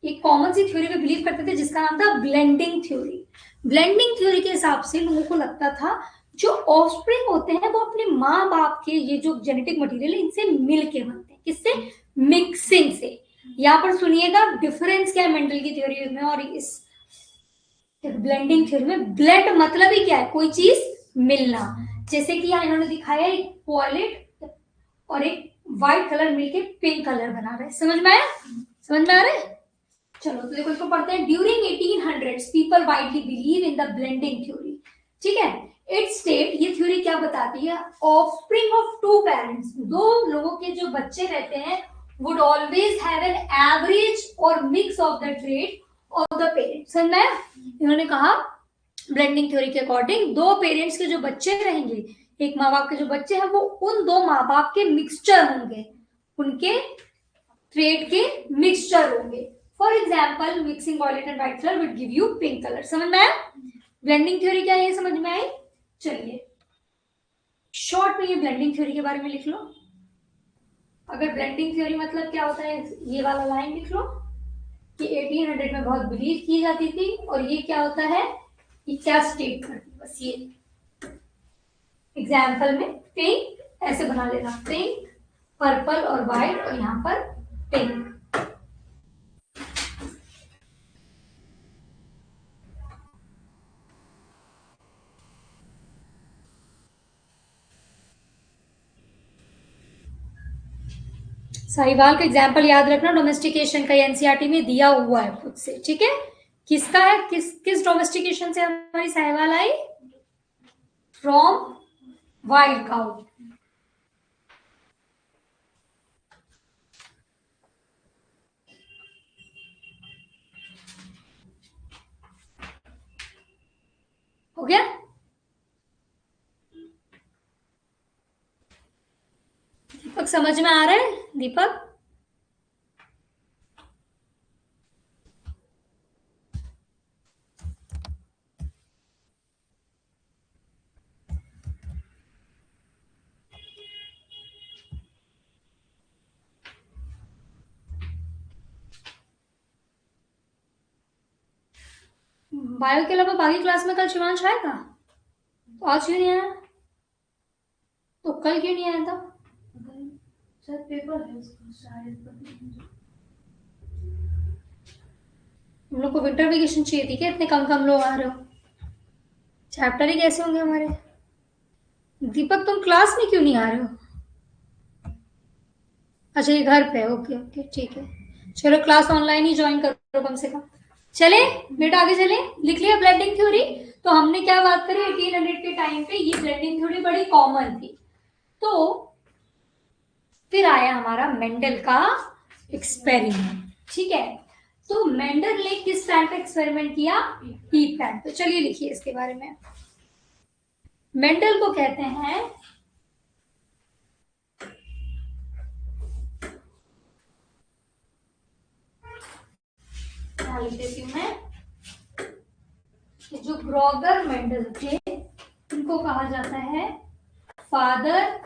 एक कॉमन सी थ्योरी पे बिलीव करते थे जिसका नाम था ब्लेंडिंग थ्योरी। ब्लेंडिंग थ्योरी के हिसाब से लोगों को लगता था जो ऑफस्प्रिंग होते हैं वो अपने माँ बाप के ये जो जेनेटिक मटेरियल है इनसे मिल के बनते हैं। किससे? मिक्सिंग से। यहाँ पर सुनिएगा डिफरेंस क्या है मेंडल की थ्योरी में और इस ब्लेंडिंग थ्योरी में। ब्लेंड मतलब ही क्या है? कोई चीज मिलना। जैसे कि यहाँ इन्होंने दिखाया एक वॉयलेट और एक व्हाइट कलर मिलके पिंक कलर बना रहे हैं। समझ में आया? समझ में आ रहा है? चलो तो देखो इसको पढ़ते हैं। During 1800s people widely believe in the blending theory. ठीक है, इट स्टेट, ये थ्योरी क्या बताती है? ऑफस्प्रिंग ऑफ टू पेरेंट्स, दो लोगों के जो बच्चे रहते हैं would always have an average और mix of the trait of the parents. समझ में? इन्होंने कहा ब्लेंडिंग थ्योरी के अकॉर्डिंग दो पेरेंट्स के जो बच्चे रहेंगे, एक माँ बाप के जो बच्चे हैं वो उन दो माँ बाप के मिक्सचर होंगे, उनके ट्रेड के मिक्सचर होंगे। For example mixing violet and white colour will give you pink colour. समझ में आया? ब्लेंडिंग थ्योरी क्या है ये समझ में आई? चलिए शॉर्ट में ये ब्लेंडिंग थ्योरी के बारे में लिख लो। अगर ब्लेंडिंग थ्योरी मतलब क्या होता है ये वाला लाइन लिख लो कि 1800 में बहुत बिलीव की जाती थी और ये क्या होता है, ये क्या स्टेट करती है, बस ये एग्जाम्पल में पिंक ऐसे बना लेना, पिंक पर्पल और व्हाइट और यहाँ पर पिंक। साहिवाल का एग्जाम्पल याद रखना, डोमेस्टिकेशन का एनसीईआरटी में दिया हुआ है खुद से। ठीक है, किसका है? किस डोमेस्टिकेशन से हमारी साहिवाल आई? From wild cow. हो गया? दीपक समझ में आ रहा है? दीपक बायो के अलावा बाकी क्लास में कल शिवांश आएगा? तो आज क्यों नहीं आया? तो कल क्यों नहीं आया था? शायद पेपर है उसका, शायद। हम लोग को विंटर वेकेशन चाहिए थी क्या? इतने कम कम लोग आ रहे हो, चैप्टर ही कैसे होंगे हमारे? दीपक तुम क्लास में क्यों नहीं आ रहे हो? अच्छा ये घर पे है, ओके ओके ठीक है। चलो क्लास ऑनलाइन ही ज्वाइन करो कम से कम। चले बेटा आगे चले। लिख लिया ब्लेंडिंग थ्योरी? तो हमने क्या बात करी 1800 के टाइम पे ये ब्लेंडिंग थ्योरी बड़ी कॉमन थी। तो फिर आया हमारा मेंडल का एक्सपेरिमेंट। ठीक है, तो मेंडल ने किस प्लांट पे एक्सपेरिमेंट किया? P plant. तो चलिए लिखिए इसके बारे में। मेंडल को कहते हैं लिख देती हूं मैं, जो ग्रोगर मेंडल थे उनको कहा जाता है फादर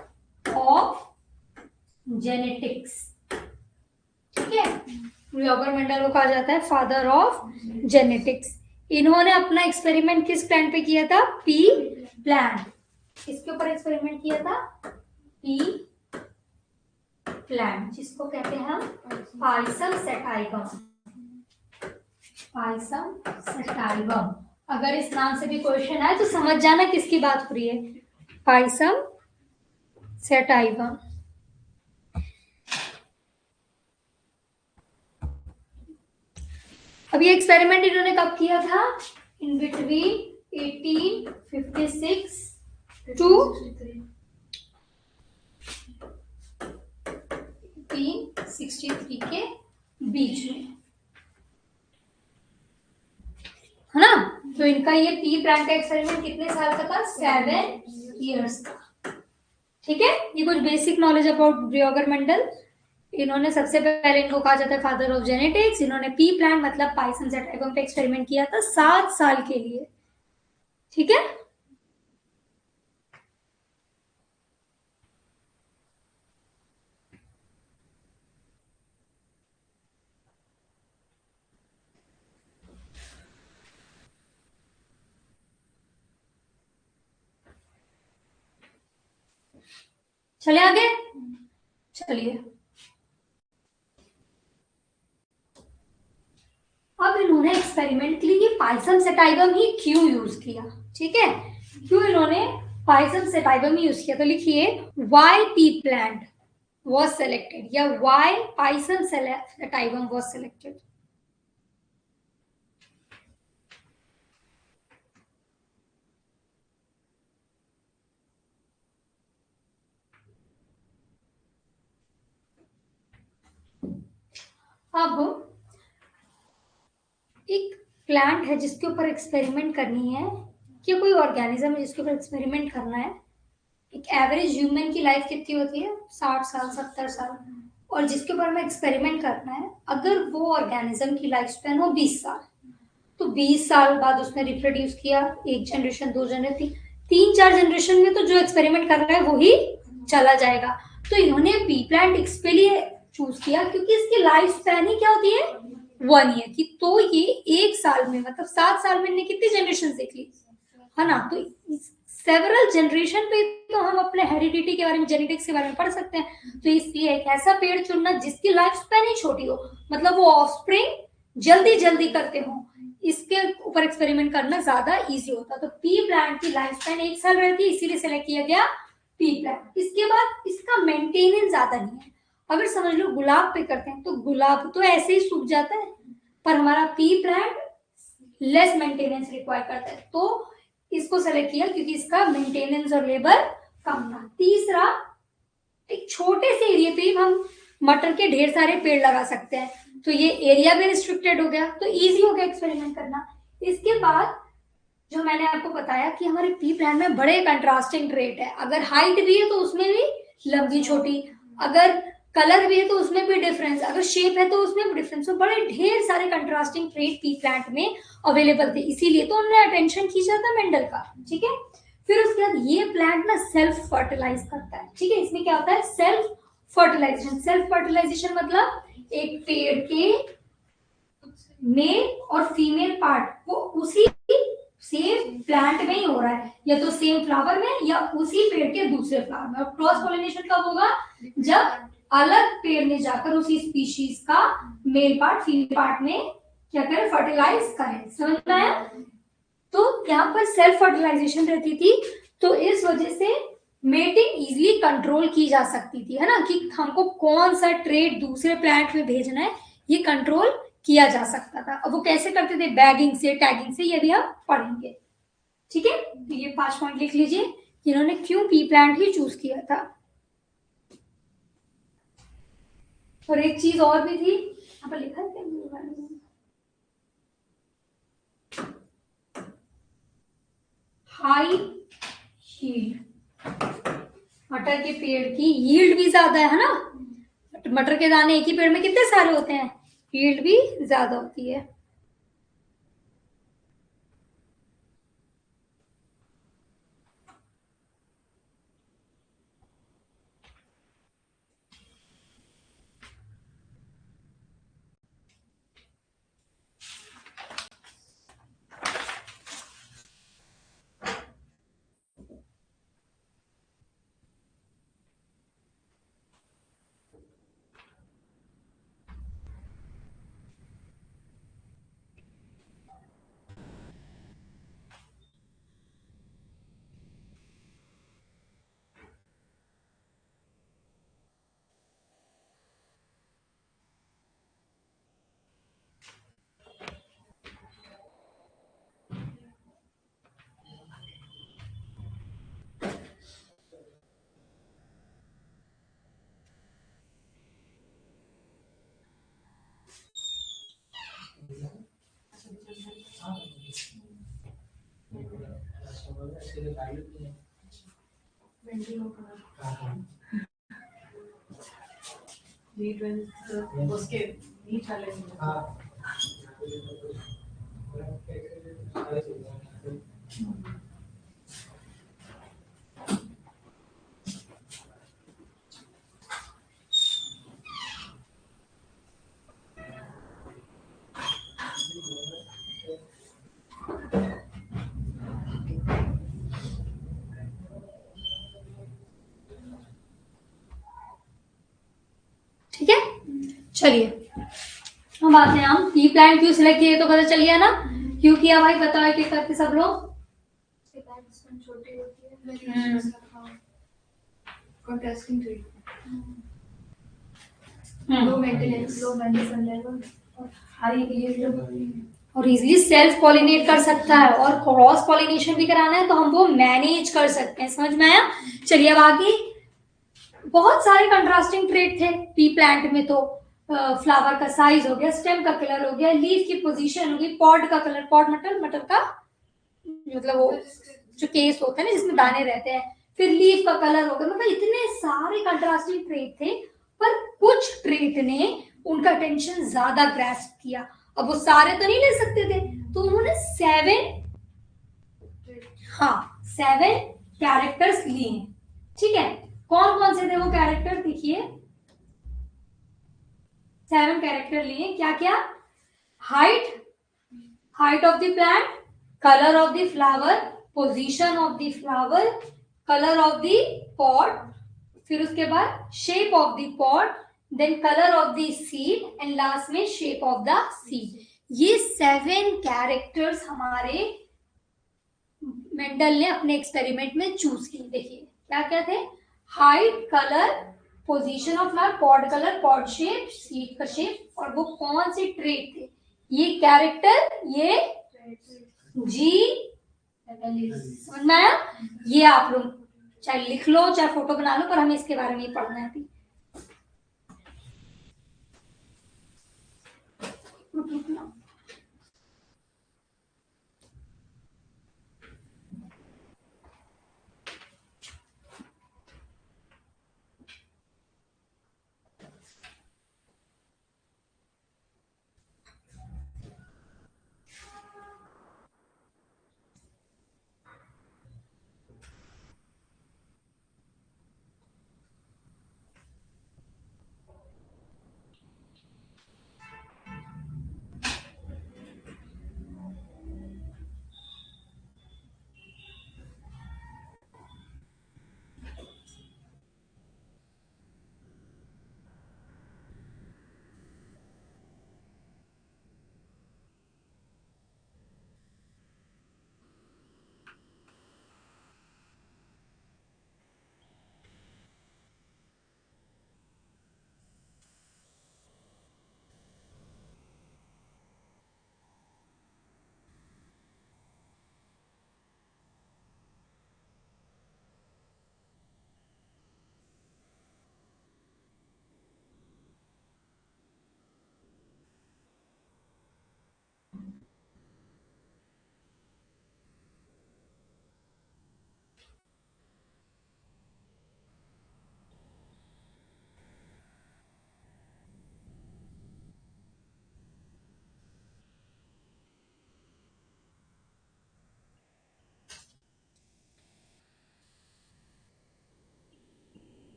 ऑफ जेनेटिक्स। ठीक है, ग्रोगर मेंडल को कहा जाता है फादर ऑफ जेनेटिक्स। इन्होंने अपना एक्सपेरिमेंट किस प्लांट पे किया था? P plant. किसके ऊपर एक्सपेरिमेंट किया था? पी प्लांट, जिसको कहते हैं हम पाइसम सेटाइवम। Pisum sativum. अगर इस नाम से भी क्वेश्चन आए तो समझ जाना किसकी बात हो रही है, पाइसम सेटाइवम। अब ये एक्सपेरिमेंट इन्होंने कब किया था? इन बिटवीन 1856 टू 1863 के बीच में, है ना? तो इनका ये पी प्लांट का एक्सपेरिमेंट कितने साल का था? 7 years का। ठीक है, ये कुछ बेसिक नॉलेज अबाउट ब्रियोगर मेंडल। इन्होंने सबसे पहले, इनको कहा जाता है फादर ऑफ जेनेटिक्स। इन्होंने पी प्लांट मतलब पाइसम सेटाइवम पे एक्सपेरिमेंट किया था 7 साल के लिए। ठीक है, चले आगे, चलिए अब इन्होंने एक्सपेरिमेंट के लिए पाइसम सेटाइवम ही क्यों यूज किया, ठीक है, क्यों इन्होंने पाइसम सेटाइवम ही यूज किया, तो लिखिए Y P plant was selected या why Pison sativum was selected. अब एक प्लांट है जिसके ऊपर एक्सपेरिमेंट करनी है, कि कोई ऑर्गेनिज्म है जिसके ऊपर एक्सपेरिमेंट करना है, एक एवरेज ह्यूमन की लाइफ कितनी होती है 60 साल 70 साल, और जिसके ऊपर हमें एक्सपेरिमेंट करना है अगर वो ऑर्गेनिज्म की लाइफ स्पैन हो 20 साल, तो 20 साल बाद उसने रिप्रोड्यूस किया, एक जनरेशन, दो जनरेशन, तीन चार जनरेशन में तो जो एक्सपेरिमेंट कर रहा है वो ही चला जाएगा। तो इन्होंने पी प्लांट इसके लिए चूज किया क्योंकि इसकी लाइफ स्पैन ही क्या होती है 1 ईयर की, तो ये एक साल में मतलब 7 साल में कितनी जनरेशन देख ली, है ना, तो सेवरल जनरेशन पे तो हम अपने हेरिडिटी के बारे में, जेनेटिक्स के बारे में पढ़ सकते हैं। तो इसलिए एक ऐसा पेड़ चुनना जिसकी लाइफ स्पैन ही छोटी हो, मतलब वो ऑफस्प्रिंग जल्दी जल्दी करते हो, इसके ऊपर एक्सपेरिमेंट करना ज्यादा इजी होता। तो पी प्लांट की लाइफ स्पैन 1 साल रहती है, इसीलिए सेलेक्ट किया गया पी प्लांट। इसके बाद इसका मेंटेनेंस ज्यादा नहीं है, अगर समझ लो गुलाब पे करते हैं तो गुलाब तो ऐसे ही सूख जाता है, पर हमारा P plant less maintenance require करता है, तो इसको सेलेक्ट किया क्योंकि इसका मेंटेनेंस और लेबर कम था। तीसरा, एक छोटे से एरिया पे हम मटर के ढेर सारे पेड़ लगा सकते हैं, तो ये एरिया भी रिस्ट्रिक्टेड हो गया, तो इजी हो गया एक्सपेरिमेंट करना। इसके बाद जो मैंने आपको बताया कि हमारे पी प्लांट में बड़े कंट्रास्टिंग ट्रेट है, अगर हाइट भी है तो उसमें भी लंबी छोटी, अगर कलर भी है तो उसमें भी डिफरेंस, अगर शेप है तो उसमें भी डिफरेंस, तो बड़े ढेर सारे कंट्रास्टिंग ट्रेट पी प्लांट में अवेलेबल थे, इसीलिए तो उन्होंने अटेंशन खींचा था मेंडल का, ठीक है। फिर उसके बाद ये प्लांट ना सेल्फ फर्टिलाइज करता है, ठीक है, इसमें क्या होता है सेल्फ फर्टिलाइजेशन। सेल्फ फर्टिलाइजेशन मतलब एक पेड़ के मेल और फीमेल पार्ट वो उसी सेम प्लांट में ही हो रहा है, या तो सेम फ्लावर में या उसी पेड़ के दूसरे फ्लावर में। और क्रॉस पॉलिनेशन कब होगा, जब अलग पेड़ में जाकर उसी स्पीशीज का मेल पार्ट फीमेल पार्ट में क्या करे फर्टिलाइज करे, समझ में आया। तो यहाँ पर सेल्फ फर्टिलाइजेशन रहती थी, तो इस वजह से मेटिंग इजीली कंट्रोल की जा सकती थी, है ना, कि हमको कौन सा ट्रेड दूसरे प्लांट में भेजना है ये कंट्रोल किया जा सकता था। अब वो कैसे करते थे, बैगिंग से, टैगिंग से, ये भी हम पढ़ेंगे, ठीक है। तो ये 5 पॉइंट लिख लीजिए, इन्होंने क्यों पी प्लांट ही चूज किया था। और एक चीज और भी थी, यहाँ पर लिखा है हाई यील्ड, मटर के पेड़ की यील्ड भी ज्यादा है ना, मटर के दाने एक ही पेड़ में कितने सारे होते हैं, यील्ड भी ज्यादा होती है। उसके चलिए हम आते हैं, हम पी प्लांट क्यों सिलेक्ट किए तो पता चल गया ना, क्यों किया भाई बताओ कि करते सब लोग। छोटी होती है, contrasting trait, low maintenance, low maintenance level और हाई ईल्ड, और इजीली सेल्फ पॉलिनेट कर सकता है और क्रॉस पॉलिनेशन भी कराना है तो हम वो मैनेज कर सकते हैं। समझ में आया? चलिए अब आगे बहुत सारे कंट्रास्टिंग ट्रेट थे पी प्लांट में। तो फ्लावर का साइज हो गया, स्टेम का कलर हो गया, लीफ की पोजीशन हो गई, पॉड का कलर, पॉड मटर का मतलब वो जो केस होता है ना जिसमें दाने रहते हैं, फिर लीफ का कलर हो गया। मतलब इतने सारे कंट्रास्टिंग ट्रेट थे, पर कुछ ट्रेट ने उनका अटेंशन ज्यादा ग्रैस्प किया। अब वो सारे तो नहीं ले सकते थे, तो उन्होंने 7 कैरेक्टर्स लिए हैं। ठीक है, कौन कौन से थे वो कैरेक्टर देखिए। 7 कैरेक्टर लिए, क्या क्या? Height of the plant, colour of the flower, position of the flower, colour of the pot, फिर उसके बाद shape of the pot, then colour of the seed and last में शेप ऑफ द सीड। ये 7 कैरेक्टर्स हमारे मेंडल ने अपने एक्सपेरिमेंट में चूज किए। देखिए क्या क्या थे? Height, colour, position of flower, pod colour, pod shape, seed का शेप, और वो कौन से ट्रेट थे? ये कैरेक्टर, ये जी, समझ में आया? ये आप लोग चाहे लिख लो चाहे फोटो बना लो, पर हमें इसके बारे में ही पढ़ना है अभी।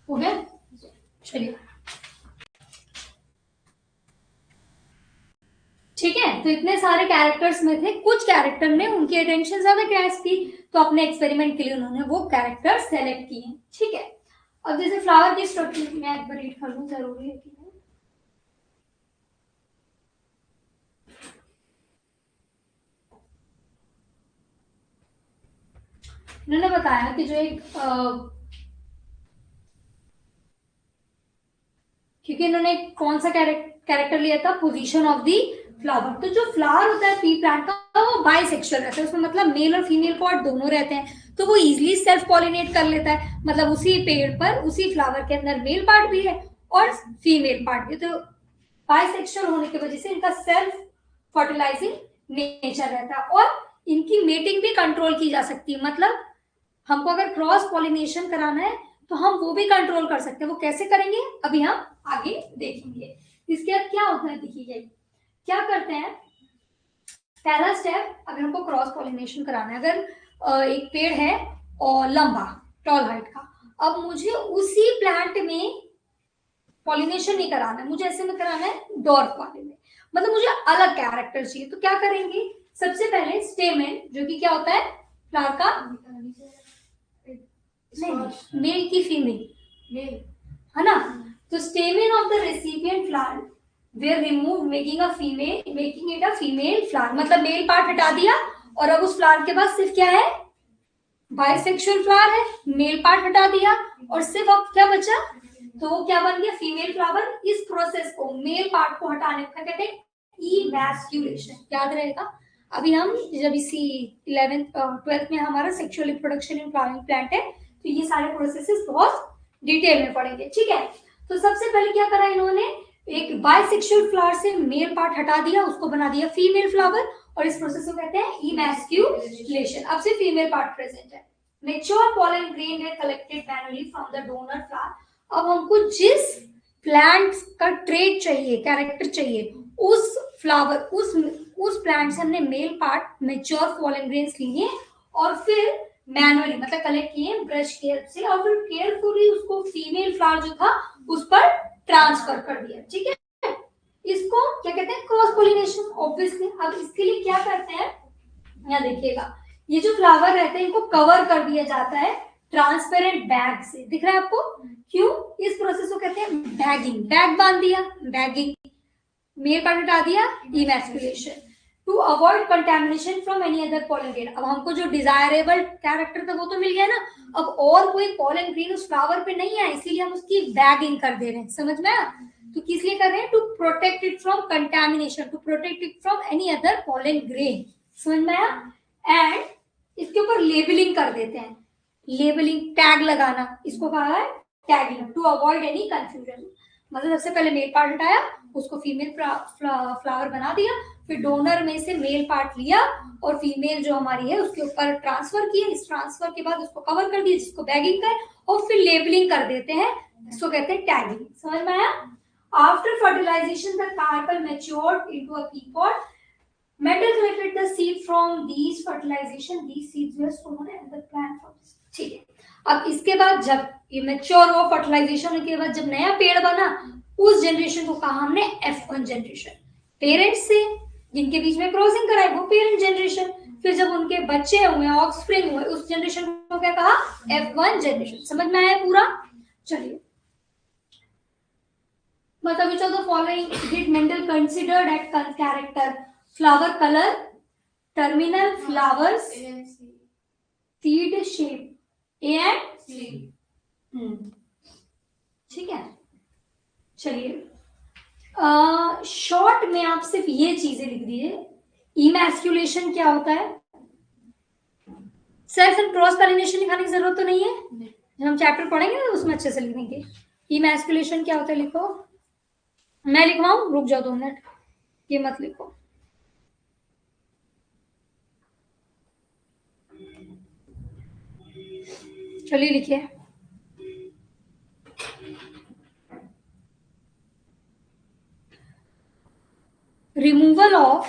हो गया? चलिए ठीक है, तो इतने सारे कैरेक्टर्स में थे, कुछ कैरेक्टर ने उनकी अटेंशन ज्यादा ग्रैस्प की, तो अपने एक्सपेरिमेंट के लिए उन्होंने वो कैरेक्टर सेलेक्ट किए। ठीक है, अब जैसे फ्लावर की स्ट्रक्चर मैं एक बार रीड कर लूं, जरूरी है कि इन्होंने बताया कि जो एक क्योंकि इन्होंने कौन सा कैरेक्टर लिया था? Position of the flower. तो जो फ्लावर होता है पी प्लांट का वो बाइसेक्सुअल रहता है, उसमें मतलब मेल और फीमेल पॉट दोनों रहते हैं, तो वो इजीली सेल्फ पॉलिनेट कर लेता है। मतलब उसी पेड़ पर उसी फ्लावर के अंदर मेल पार्ट भी है और फीमेल पार्ट भी। तो बाइसेक्सुअल होने की वजह से इनका सेल्फ फर्टिलाइजिंग नेचर रहता है और इनकी मेटिंग भी कंट्रोल की जा सकती है। मतलब हमको अगर क्रॉस पॉलिनेशन कराना है तो हम वो भी कंट्रोल कर सकते हैं। वो कैसे करेंगे अभी हम आगे देखेंगे। इसके बाद क्या होता है देखिए, क्या करते हैं, पहला स्टेप अगर हमको क्रॉस पॉलिनेशन कराना है, अगर एक पेड़ है और लंबा टॉल हाइट का, अब मुझे उसी प्लांट में पॉलिनेशन नहीं कराना है, मुझे ऐसे में कराना है डॉर्फ वाले में, मतलब मुझे अलग कैरेक्टर चाहिए। तो क्या करेंगे, सबसे पहले स्टेमेन जो कि क्या होता है फ्लावर का, नहीं मेल की फीमेल है ना, तो stamen of the recipient flower were remove making it a female flower, मतलब मेल पार्ट हटा दिया और अब उस फ्लावर के पास सिर्फ क्या है, बाइसेक्सुअल फ्लावर है, मेल पार्ट हटा दिया और सिर्फ अब क्या बचा, तो वो क्या बन गया फीमेल फ्लावर। इस प्रोसेस को, मेल पार्ट को हटाने का कहते हैं इमैस्कुलेशन, याद रहेगा। अभी हम जब इसी 11th 12th में हमारा sexual reproduction in flowering plant है, तो ये सारे प्रोसेसेस बहुत डिटेल में पढ़ेंगे, ठीक है। तो सबसे पहले क्या करा इन्होंने, एक बाइसेक्सुअल फ्लावर से मेल पार्ट हटा दिया, उसको बना दिया फीमेल फ्लावर और इस प्रोसेस को कहते हैं इमैस्कुलेशन। अब से फीमेल पार्ट प्रेजेंट है। मेच्योर pollen grain है collected manually from the donor flower. अब हमको जिस प्लांट का ट्रेट चाहिए, कैरेक्टर चाहिए, उस फ्लावर उस प्लांट से हमने male part mature pollen grains लिए और फिर मैनुअली मतलब कलेक्ट किए ब्रश की हेल्प से और फिर केयरफुली उसको फीमेल फ्लावर जो था उस पर ट्रांसफर कर दिया, ठीक है। इसको क्या कहते हैं, क्रॉस पोलिनेशन ऑब्वियसली। अब इसके लिए क्या करते हैं, यहाँ देखिएगा, ये जो फ्लावर रहते हैं इनको कवर कर दिया जाता है ट्रांसपेरेंट बैग से, दिख रहा है आपको, क्यों, इस प्रोसेस को कहते हैं बैगिंग, बैग बांध दिया, बैगिंग, मेल पार्ट हटा दिया, emasculation, to avoid contamination from any other pollen grain. अब हमको जो डिजायरेबल कैरेक्टर था वो तो मिल गया ना, अब और कोई पोलन ग्रेन उस फ्लावर पे नहीं है, इसीलिए हम उसकी बैगिंग कर दे रहे हैं, समझ में आया। तो किस लिए कर रहे हैं, to protect it from contamination, to protect it from any other pollen grain, समझ में आया। एंड इसके ऊपर लेबलिंग कर देते हैं, लेबलिंग टैग लगाना, इसको कहा है tagging, to avoid any confusion. मतलब सबसे पहले मेल पार्ट हटाया, उसको फीमेल फ्लावर बना दिया, फिर डोनर में से मेल पार्ट लिया और फीमेल जो हमारी है उसके ऊपर ट्रांसफर किया, इस ट्रांसफर के बाद उसको कवर कर दिया जिसको बैगिंग का, और फिर लेबलिंग कर देते हैं, इसको कहते हैं टैगिंग, समझ में आया। After fertilization the carpel matured into a pea pod, Mendel collected the seed from these fertilization, these seeds were sown and the plant from this, ठीक है। अब इसके बाद जब ये मैच्योर हुआ फर्टिलाइजेशन के बाद जब नया पेड़ बना, उस जनरेशन को कहा हमने F1 जनरेशन, पेरेंट्स से जिनके बीच में क्रॉसिंग कराई वो पेरेंट जनरेशन, फिर जब उनके बच्चे हुए, ऑफस्प्रिंग हुए, उस जनरेशन को क्या कहा, F1 जनरेशन, समझ में आया पूरा। चलिए, मतलब which of the following did Mendel considered at character, flower color, terminal flowers, seed shape, A and C, ठीक है। चलिए, शॉर्ट में आप सिर्फ ये चीजें लिख दीजिए, इमैस्कुलेशन क्या होता है, सेल्फ एंड क्रॉस पॉलिनेशन लिखाने की जरूरत तो नहीं है, जब हम चैप्टर पढ़ेंगे ना उसमें अच्छे से लिखेंगे। इमैस्कुलेशन क्या होता है लिखो, मैं लिखवाऊं, रुक जाओ 2 मिनट, ये मत लिखो, चलिए लिखिए, removal of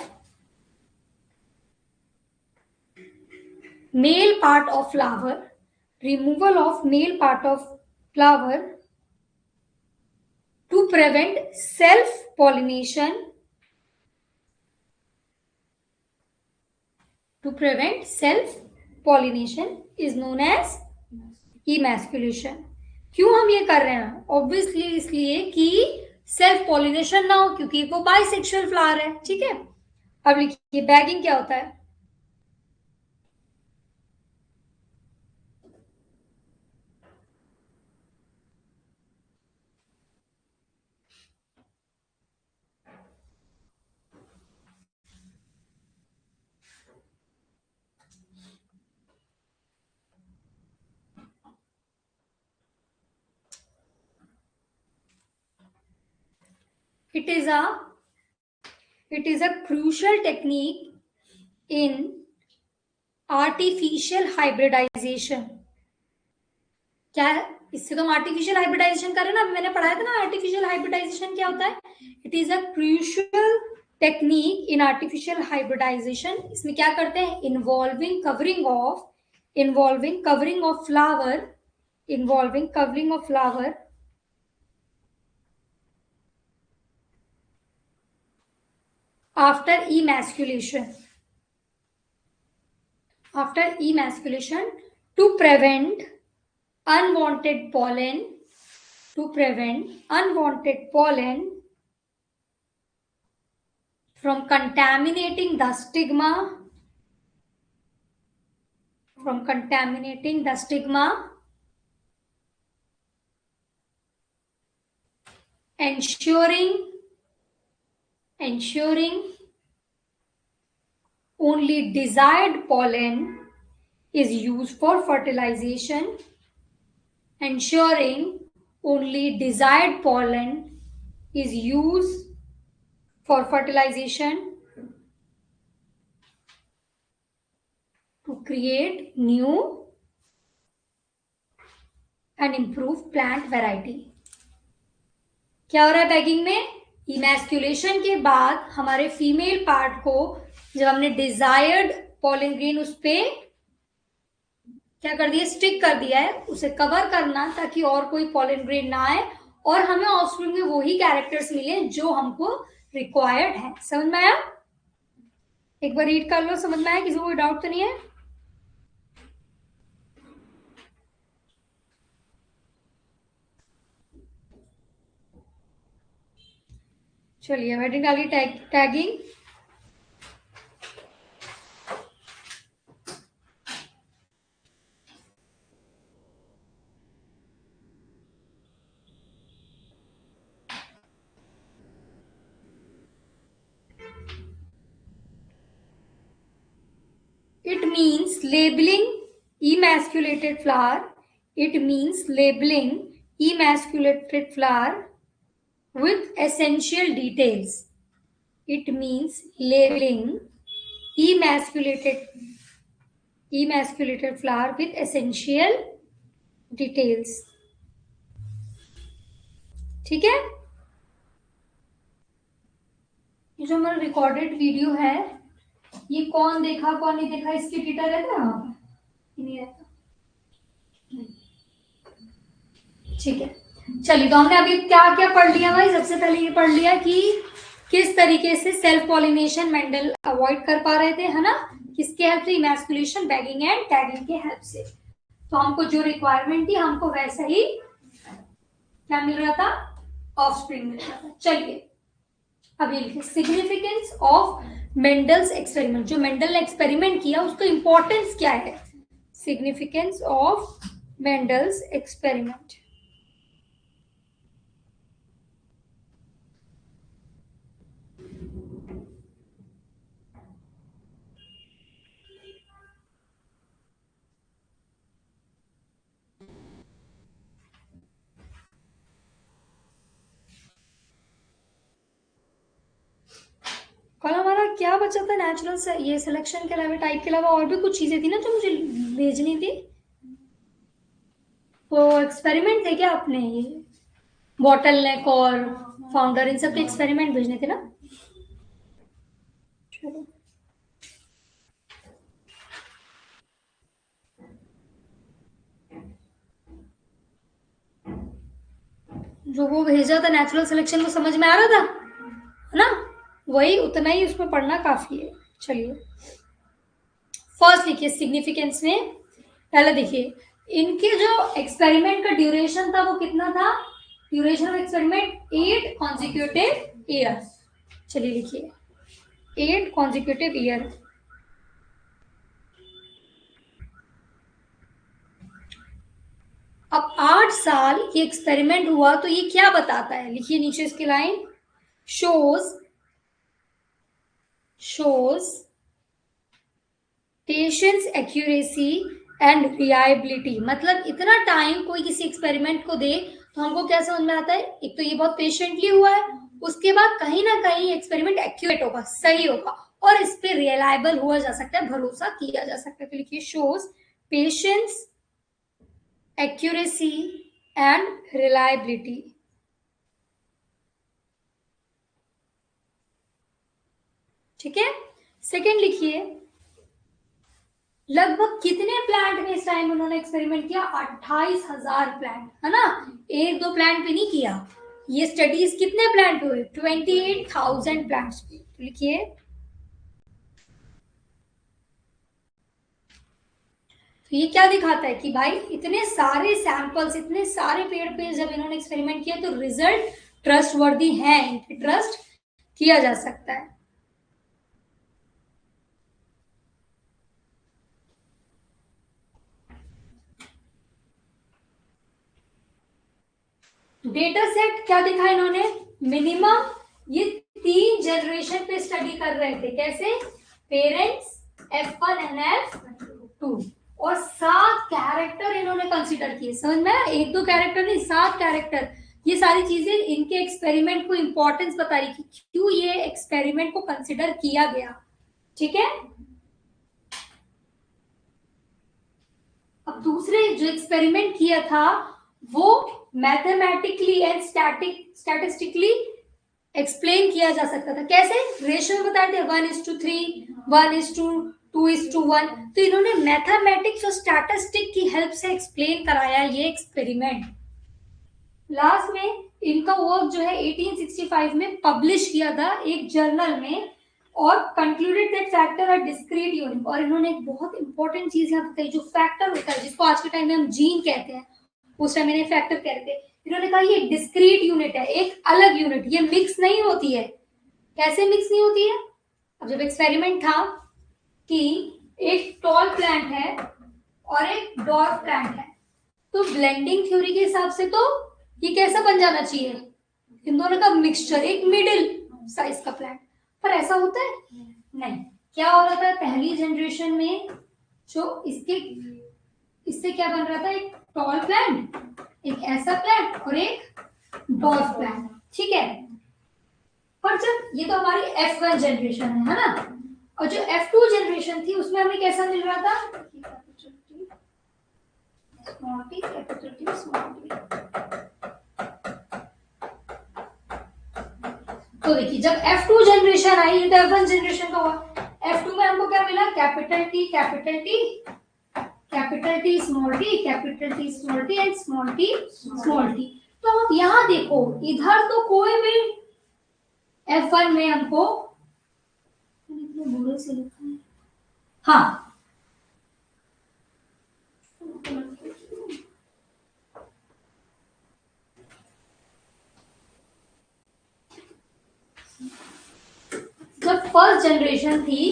male part of flower, removal of male part of flower to prevent self pollination, to prevent self pollination is known as emasculation। क्यों हम ये कर रहे हैं, ऑब्वियसली इसलिए कि सेल्फ पॉलिनेशन ना हो, क्योंकि वो बाइसेक्सुअल फ्लावर है, ठीक है। अब लिखिए बैगिंग क्या होता है, It is a crucial technique in artificial hybridization. क्या है? इससे तो हम आर्टिफिशियल हाइब्रिडाइजेशन कर रहे हैं ना, अभी मैंने पढ़ाया था ना आर्टिफिशियल हाइब्रिडाइजेशन क्या होता है. It is a crucial technique in artificial hybridization. इसमें क्या करते हैं? Involving covering of flower after emasculation to prevent unwanted pollen from contaminating the stigma, ensuring only desired pollen is used for fertilization. Ensuring only desired pollen is used for fertilization to create new and improved plant variety. क्या हो रहा है बैगिंग में? इमैस्कुलेशन के बाद हमारे फीमेल पार्ट को जब हमने डिजायर्ड पॉलन ग्रेन उस पे क्या कर दिया? स्टिक कर दिया है. उसे कवर करना ताकि और कोई पॉलन ग्रेन ना आए और हमें ऑफस्प्रिंग में वही कैरेक्टर्स मिले जो हमको रिक्वायर्ड है. समझ में आया? एक बार रीड कर लो. समझ में आया? किसी को कोई डाउट तो नहीं है? चलिए हेडिंग डालिए tagging. It means labeling emasculated flower. With essential details. It means labeling emasculated flower with essential details. ठीक है? ये जो हमारा रिकॉर्डेड वीडियो है ये कौन देखा कौन नहीं देखा इसके डेटा रहता है वहां पर? नहीं रहता. ठीक है. चलिए तो हमने अभी क्या क्या पढ़ लिया भाई? सबसे पहले ये पढ़ लिया कि किस तरीके से सेल्फ पॉलिनेशन मेंडल अवॉइड कर पा रहे थे, है ना? किसके हेल्प से? इमैस्कुलेशन, बैगिंग एंड टैगिंग के हेल्प से. तो हमको जो रिक्वायरमेंट थी हमको वैसा ही क्या मिल रहा था? ऑफस्प्रिंग मिल रहा था. चलिए अब ये लिखिए सिग्निफिकेंस ऑफ मेंडल्स एक्सपेरिमेंट. जो मेंडल ने एक्सपेरिमेंट किया उसका इंपॉर्टेंस क्या है? Significance of Mendel's experiment. कल हमारा क्या बचा था? नेचुरल से ये सिलेक्शन के अलावा टाइप के अलावा और भी कुछ चीजें थी ना जो मुझे भेजनी थी. वो एक्सपेरिमेंट थे क्या अपने? ये बॉटल नेक और फाउंडर इन सब के एक्सपेरिमेंट भेजने थे ना. चलो जो वो भेजा था नेचुरल सिलेक्शन वो समझ में आ रहा था, है ना? वही उतना ही उसमें पढ़ना काफी है. चलिए फर्स्ट लिखिए सिग्निफिकेंस में. पहले देखिए इनके जो एक्सपेरिमेंट का ड्यूरेशन था वो कितना था? Duration of experiment 8 consecutive year. चलिए लिखिए 8 कॉन्जिक्यूटिव ईयर. अब 8 साल ये एक्सपेरिमेंट हुआ तो ये क्या बताता है? लिखिए नीचे इसकी line. shows patience, accuracy and reliability. मतलब इतना टाइम कोई किसी एक्सपेरिमेंट को दे तो हमको क्या समझ में आता है? एक तो ये बहुत पेशेंटली हुआ है उसके बाद कहीं ना कहीं एक्सपेरिमेंट एक्यूरेट होगा, सही होगा, और इस पे रिलायबल हुआ जा सकता है, भरोसा किया जा सकता है। तो लिखिए shows patience, accuracy and reliability. ठीक है। सेकेंड लिखिए, लगभग कितने प्लांट में इस टाइम उन्होंने एक्सपेरिमेंट किया? 28,000 प्लांट, है ना, एक दो प्लांट पे नहीं किया। ये स्टडीज कितने प्लांट पे हुई? 28,000 प्लांट्स पे। तो लिखिए, तो ये क्या दिखाता है कि भाई इतने सारे सैंपल्स, इतने सारे पेड़ पे जब इन्होंने एक्सपेरिमेंट किया तो रिजल्ट ट्रस्टवर्दी है, इन पे ट्रस्ट किया जा सकता है। डेटा सेट क्या दिखा इन्होंने? मिनिमम ये 3 जनरेशन पे स्टडी कर रहे थे। कैसे? पेरेंट्स, F1 एंड F2, और 7 कैरेक्टर इन्होंने कंसीडर किए। समझ में? एक दो कैरेक्टर नहीं, 7 कैरेक्टर। ये सारी चीजें इनके एक्सपेरिमेंट को इंपॉर्टेंस बता रही कि क्यों ये एक्सपेरिमेंट को कंसीडर किया गया। ठीक है। अब दूसरे जो एक्सपेरिमेंट किया था वो मैथमेटिकली एंड स्टैटिस्टिकली एक्सप्लेन किया जा सकता था। कैसे? रेशियो बताए थे 1:3, 1:2:1। तो इन्होंने मैथमेटिक्स और स्टैटिस्टिक की हेल्प से एक्सप्लेन कराया ये एक्सपेरिमेंट। लास्ट में इनका वर्क जो है 1865 में पब्लिश किया था एक जर्नल में, और concluded that factor are discrete unit. और इन्होंने एक बहुत इंपॉर्टेंट चीज यहाँ बताई, जो फैक्टर होता है जिसको आज के टाइम में हम जीन कहते हैं, उस टाइम में फैक्टर कहते थे। इन्होंने कहा ये डिस्क्रीट यूनिट है, एक अलग यूनिट, ये मिक्स नहीं होती है। कैसे मिक्स नहीं होती है? अब जब एक्सपेरिमेंट था कि एक टॉल प्लांट है और एक डॉर्फ प्लांट है, तो ब्लेंडिंग थ्योरी के हिसाब से तो ये कैसा बन जाना चाहिए? इन दोनों का मिक्सचर, एक मिडिल साइज का प्लांट। पर ऐसा होता है? नहीं। क्या हो रहा था पहली जनरेशन में? जो इससे क्या बन रहा था? एक टॉल प्लांट, एक ऐसा प्लांट और एक डॉर्फ प्लांट। ठीक है। पर जब ये तो हमारी F1 जनरेशन है ना, और जो F2 जनरेशन थी उसमें हमें कैसा मिल रहा था? Small T, capital T, small T. तो देखिए जब F2 जनरेशन आई, ये तो F1 जनरेशन का हुआ। F2 में हमको क्या मिला? Capital T, capital T, capital T, small T, capital T, small T and small T, small T. तो आप यहाँ देखो, इधर तो कोई भी F1 में हमको बुरे से लिखा है, हाँ, जब फर्स्ट जनरेशन थी,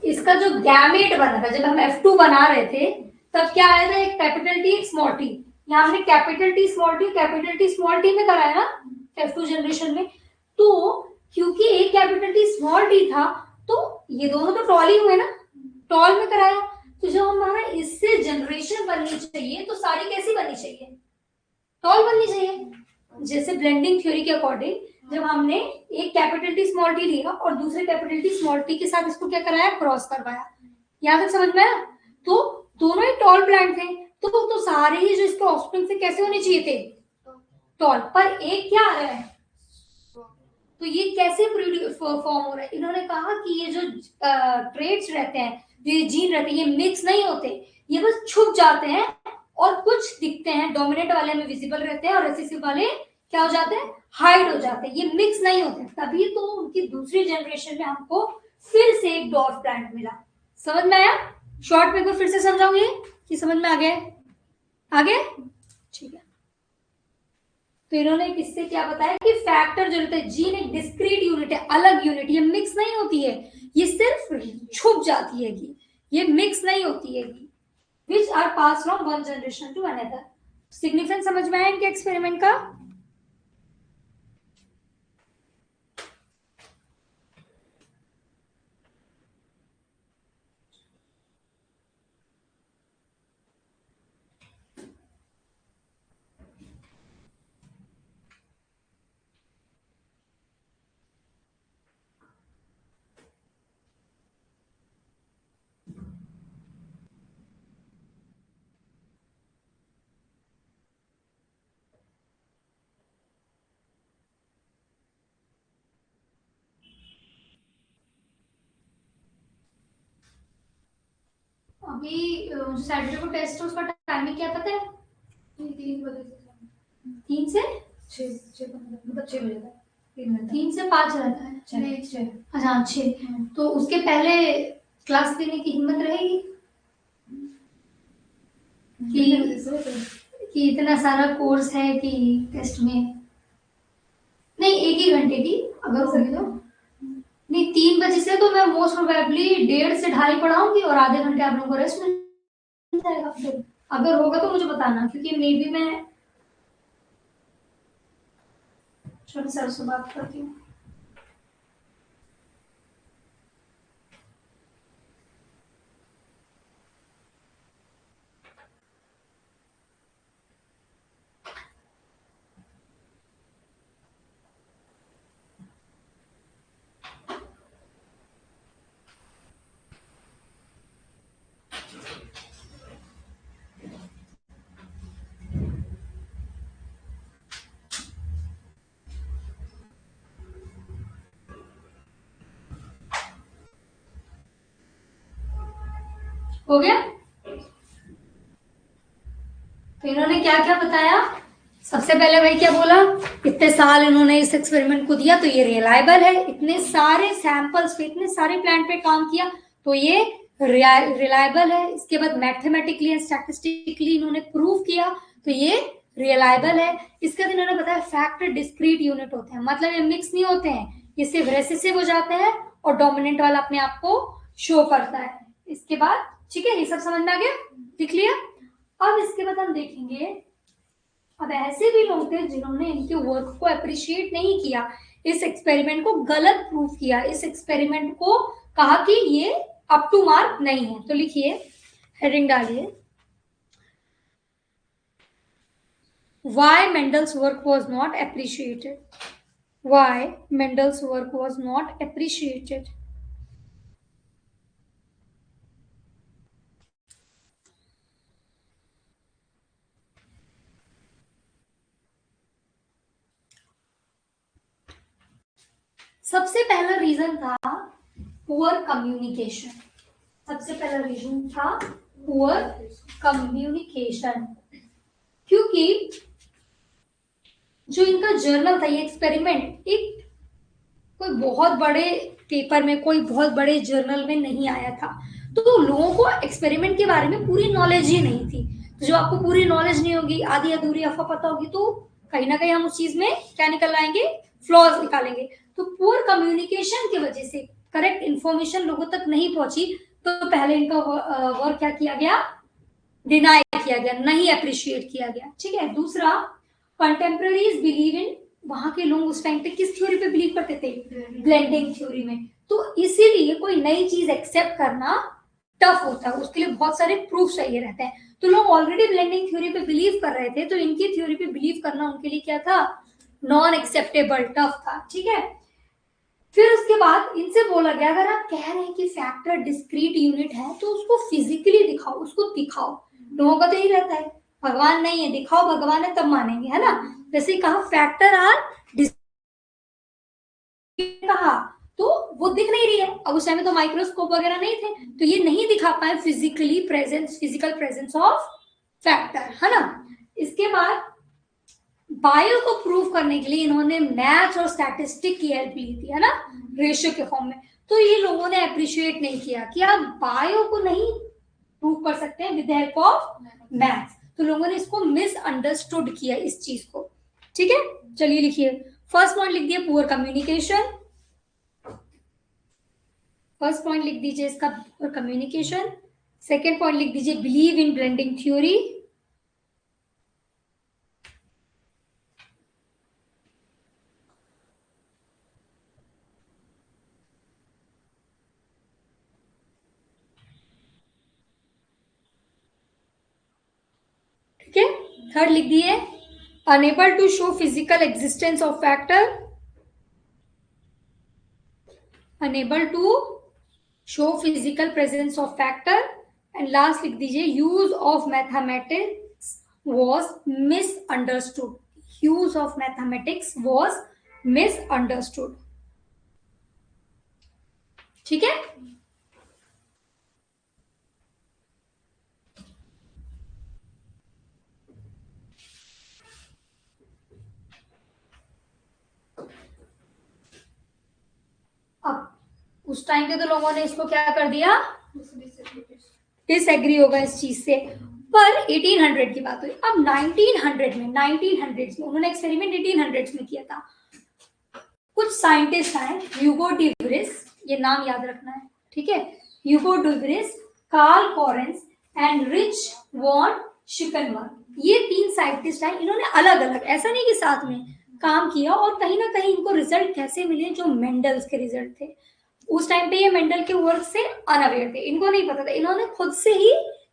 इसका जो गैमेट बना था, जब हम F2 बना रहे थे, तब क्या आया था? एक कैपिटल टी, एक स्मॉल टी। यहाँ हमने capital T small T, capital T small T में कराया ना F2 जनरेशन में। तो क्योंकि एक कैपिटल टी स्मॉल टी था, तो ये दोनों तो टॉल ही हुए ना, टॉल में कराया। तो जब हमारा इससे जनरेशन बननी चाहिए तो सारी कैसी बननी चाहिए? टॉल बननी चाहिए। जैसे ब्लेंडिंग थ्योरी के अकॉर्डिंग जब हमने एक कैपिटल टी स्मॉल टी लिया और दूसरे कैपिटल टी स्मॉल टी के साथ इसको क्या कराया? क्रॉस करवाया। यहाँ तक समझ में आया? तो दोनों ही टॉल प्लांट थे, तो सारे ही जो इसके ऑफस्प्रिंग से कैसे होने चाहिए थे? टॉल। पर एक क्या आ रहा है? तो ये कैसे फॉर्म हो रहा है? इन्होंने कहा कि ये जो ट्रेट्स रहते हैं, जो ये जीन रहते हैं, ये मिक्स नहीं होते, ये बस छुप जाते हैं और कुछ दिखते हैं, डोमिनेंट वाले में विजिबल रहते हैं और रिसेसिव वाले क्या हो जाते हैं? हाइड हो जाते हैं। ये मिक्स नहीं होते, तभी तो उनकी दूसरी जनरेशन में हमको फिर से एक डॉर्फ प्लांट मिला। समझ में आया? शॉर्ट में फिर से समझाऊंगी कि समझ में आ गया? आगे ठीक है। तो इन्होंने किससे क्या बताया कि फैक्टर जो रहता है, जीन एक डिस्क्रीट यूनिट है, अलग यूनिट, ये मिक्स नहीं होती है, ये सिर्फ छुप जाती है, ये मिक्स नहीं होती है, which are pass from one generation to another. Significance समझ में आया इनके एक्सपेरिमेंट का? अभी जो सैटरडे को टेस्ट है उसका टाइमिंग क्या पता है? 3 बजे 3 से 6 मतलब 6 बजे तक 3 घंटा 3 से 5 रहता है। 6 अच्छा 6। तो उसके पहले क्लास लेने की हिम्मत रहेगी कि इतना सारा कोर्स है कि टेस्ट में नहीं 1 ही घंटे की अगर होगी तो नहीं 3 बजे से तो मैं मोस्ट प्रोबेबली 1:30 से 2:30 पढ़ाऊंगी और आधे घंटे आप लोगों को रेस्ट मिल जाएगा। फिर अगर होगा तो मुझे बताना क्योंकि मे बी मैं छोटे सर से बात करती हूँ। हो गया? तो इन्होंने क्या क्या बताया? सबसे पहले भाई क्या बोला? इतने साल इन्होंने इस एक्सपेरिमेंट को दिया तो ये रिलायबल है। इतने सारे सैंपल्स पे इतने सारे प्लांट पे काम किया तो ये रिलायबल है। इसके बाद मैथमेटिकली एंड स्टैटिस्टिकली इन्होंने प्रूव किया तो ये रिलायबल है। इसके बाद इन्होंने बताया फैक्ट डिस्क्रीट यूनिट होते हैं, मतलब ये मिक्स नहीं होते हैं, ये सिर्फ रेसेसिव हो जाते हैं और डोमिनेंट वाला अपने आप को शो करता है। इसके बाद ठीक है, ये सब समझ में आ गया? लिख लिया? अब इसके बाद हम देखेंगे, अब ऐसे भी लोग थे जिन्होंने इनके वर्क को अप्रिशिएट नहीं किया, इस एक्सपेरिमेंट को गलत प्रूफ किया, इस एक्सपेरिमेंट को कहा कि ये अप टू मार्क नहीं है। तो लिखिए, हेडिंग डालिए, why Mendel's work was not appreciated. Why Mendel's work was not appreciated. सबसे पहला रीजन था पुअर कम्युनिकेशन। सबसे पहला रीजन था पुअर कम्युनिकेशन, क्योंकि जो इनका जर्नल था, ये एक्सपेरिमेंट एक कोई बहुत बड़े पेपर में, कोई बहुत बड़े जर्नल में नहीं आया था, तो लोगों को एक्सपेरिमेंट के बारे में पूरी नॉलेज ही नहीं थी। तो जब आपको पूरी नॉलेज नहीं होगी, आधी अधूरी अफवाह पता होगी, तो कहीं ना कहीं हम उस चीज में क्या निकल आएंगे? फ्लॉज निकालेंगे। तो पुअर कम्युनिकेशन की वजह से करेक्ट इंफॉर्मेशन लोगों तक नहीं पहुंची, तो पहले इनका वर्क क्या किया गया? डिनाई किया गया, नहीं अप्रिशिएट किया गया। ठीक है। दूसरा, कंटेम्प्रेरीज बिलीव इन, वहां के लोग उस टाइम पे किस थ्योरी पे बिलीव करते थे? ब्लेंडिंग थ्योरी में। तो इसीलिए कोई नई चीज एक्सेप्ट करना टफ होता है, उसके लिए बहुत सारे प्रूफ चाहिए रहते हैं। तो लोग ऑलरेडी ब्लेंडिंग थ्योरी पे बिलीव कर रहे थे, तो इनकी थ्योरी पे बिलीव करना उनके लिए क्या था? नॉन एक्सेप्टेबल, टफ था। ठीक है। फिर उसके बाद इनसे बोला गया, अगर आप कह रहे हैं कि फैक्टर डिस्क्रीट यूनिट है तो उसको फिजिकली दिखाओ, उसको दिखाओ। लोगों का तो यही रहता है, भगवान नहीं है, दिखाओ भगवान है तब मानेंगे, है ना? जैसे कहा फैक्टर आर कहा, तो वो दिख नहीं रही है। अब उस टाइम में तो माइक्रोस्कोप वगैरह नहीं थे, तो ये नहीं दिखा पाए physically presence, physical presence of factor, है ना? इसके बाद बायो को प्रूव करने के लिए इन्होंने मैथ्स और स्टैटिस्टिक की हेल्प ली थी, है ना, रेशियो के फॉर्म में। तो ये लोगों ने अप्रिशिएट नहीं किया कि आप बायो को नहीं प्रूव कर सकते with the help of maths. तो लोगों ने इसको मिसअंडरस्टूड किया इस चीज को। ठीक है, चलिए लिखिए। फर्स्ट पॉइंट लिख दिया पुअर कम्युनिकेशन। फर्स्ट पॉइंट लिख दीजिए इसका पुअर कम्युनिकेशन। सेकेंड पॉइंट लिख दीजिए बिलीव इन ब्लेंडिंग थ्योरी। ठीक है। थर्ड लिख दिए unable to show physical existence of factor. Unable to show physical presence of factor. And last लिख दीजिए use of mathematics was misunderstood. Use of mathematics was misunderstood. ठीक है। उस टाइम के तो लोगों ने इसको क्या कर दिया, डिसएग्री होगा इस चीज से। पर 1800 की बात हुई। अब 1900 में उन्होंने एक्सपेरिमेंट 1800 में किया था। कुछ साइंटिस्ट आए, ह्यूगो डिवरिस, ये नाम याद रखना है, ठीक है, Hugo de Vries, Carl Correns and Erich von Schickenberg, ये 3 साइंटिस्ट आए। इन्होंने अलग अलग, ऐसा नहीं कि साथ में काम किया, और कहीं ना कहीं इनको रिजल्ट कैसे मिले, जो मेंडल्स के रिजल्ट थे। उस टाइम पे ये मेंडल के वर्क से अनअवेयर थे, इनको नहीं पता था, इन्होंने खुद से ही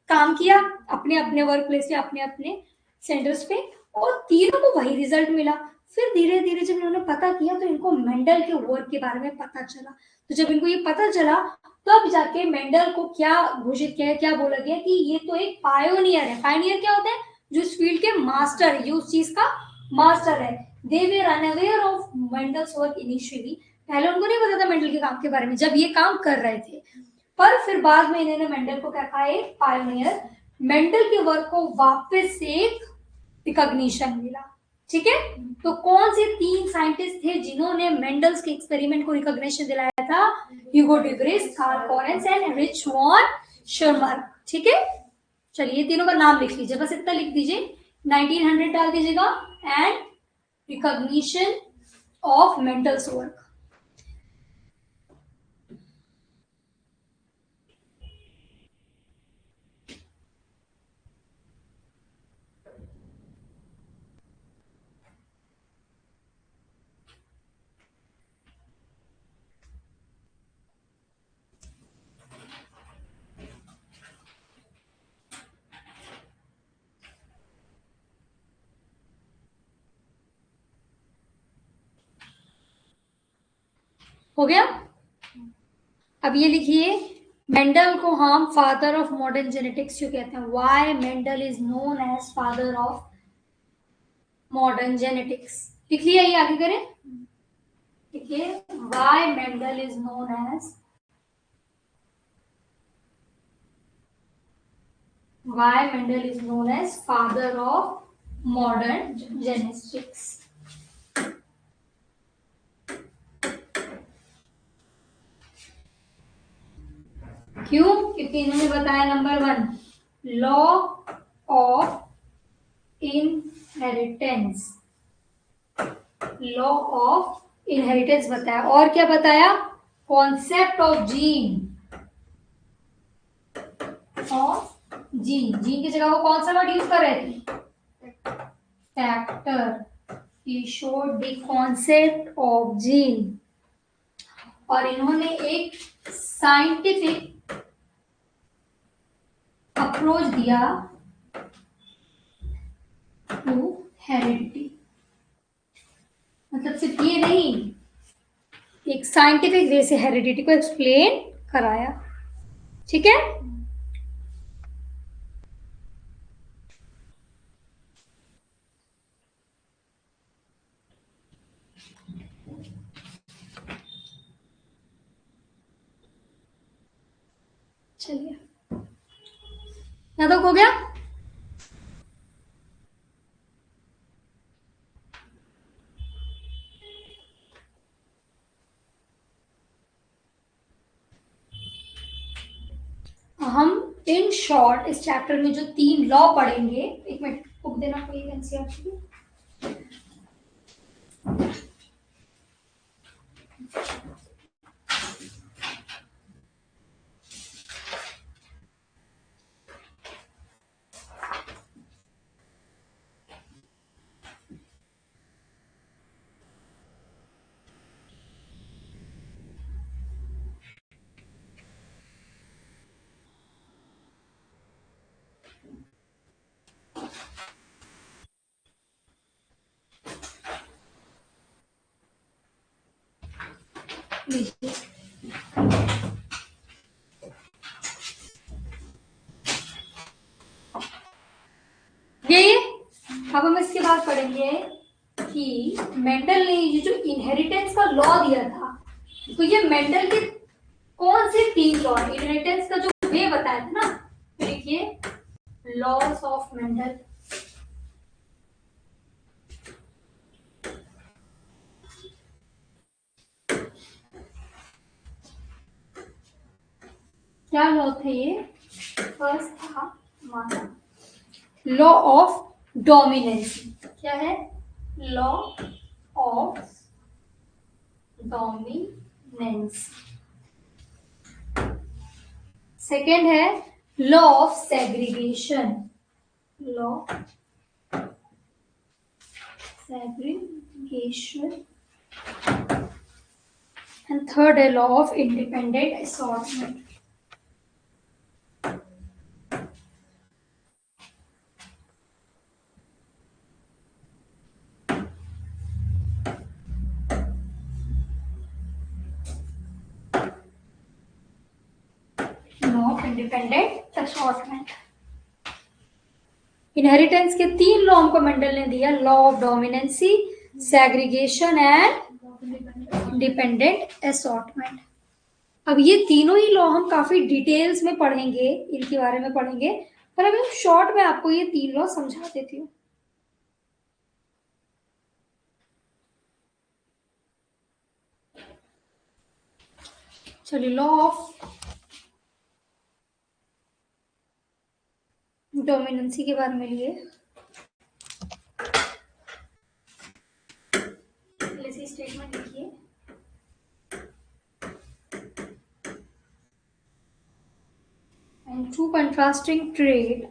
काम किया अपने अपने वर्क प्लेस पे, अपने अपने सेंटर्स पे, और तीनों को वही रिजल्ट मिला। फिर धीरे धीरे जब इन्होंने पता किया तो इनको मेंडल के वर्क के बारे में पता चला। तो जब इनको ये पता चला तब जाके मेंडल को क्या घोषित किया, क्या बोला गया कि ये तो एक पायोनियर है। पायोनियर क्या होता है, जो इस फील्ड के मास्टर है, ये उस चीज का मास्टर है। They were unaware of Mendel's work initially, पहले उनको नहीं पता था मेंडल के काम के बारे में जब ये काम कर रहे थे, पर फिर बाद में इन्होंने मेंडल को क्या कहा, एक पायोनियर। मेंडल के वर्क को वापस से एक रिकॉग्निशन मिला, ठीक है। तो कौन से 3 साइंटिस्ट थे जिन्होंने मेंडल्स के एक्सपेरिमेंट को रिकॉग्निशन दिलाया था, Hugo de Vries, Carl Correns and Erich von Schickenberg, ठीक है। चलिए तीनों का नाम लिख लीजिए, बस इतना लिख दीजिए, 1900 डाल दीजिएगा, and recognition of Mendel's work. हो गया। अब ये लिखिए, मेंडल को हम फादर ऑफ मॉडर्न जेनेटिक्स क्यों कहते हैं, why Mendel is known as father of modern genetics. लिख लिया, ये आगे करें, लिखिए, why Mendel is known as, why Mendel is known as father of modern genetics। क्यों, क्योंकि इन्होंने बताया number 1 law of inheritance, law of inheritance बताया, और क्या बताया, concept of gene, of gene. Gene की जगह वो कौन सा वर्ड यूज कर रहे थे, factor. He showed the concept of gene, और इन्होंने एक साइंटिफिक अप्रोच दिया टू हेरिडिटी। मतलब सिर्फ ये नहीं, एक साइंटिफिक वे से हेरिडिटी को एक्सप्लेन कराया, ठीक है। चलिए, यहाँ तक हो गया। हम इन शॉर्ट इस चैप्टर में जो 3 लॉ पढ़ेंगे, एक मिनट बुक देना कोई एनसीईआरटी। लीजिए, ये अब हम इसके बाद पढ़ेंगे कि मेंडल ने ये जो इनहेरिटेंस का लॉ दिया था, तो ये मेंडल के कौन से 3 लॉ, इनहेरिटेंस का जो वे बताया था ना, देखिए, लॉस ऑफ मेंडल, क्या लॉ थे ये? फर्स्ट था माना लॉ ऑफ डोमिनेंसी। क्या है? Law of dominancy. सेकेंड है law of segregation. Law segregation. And third है law of independent assortment. Law of independent assortment. Inheritance के 3 लॉ हमको मेंडल ने दिया, law of dominancy, segregation and independent assortment. अब ये तीनों ही लॉ हम काफी डिटेल्स में पढ़ेंगे, इनके बारे में पढ़ेंगे, पर अभी हम शॉर्ट में आपको ये 3 लॉ समझा देती हूँ। चलिए, लॉ ऑफ डोमिनेंसी के बारे में लिए स्टेटमेंट लिखिए। And two contrasting trade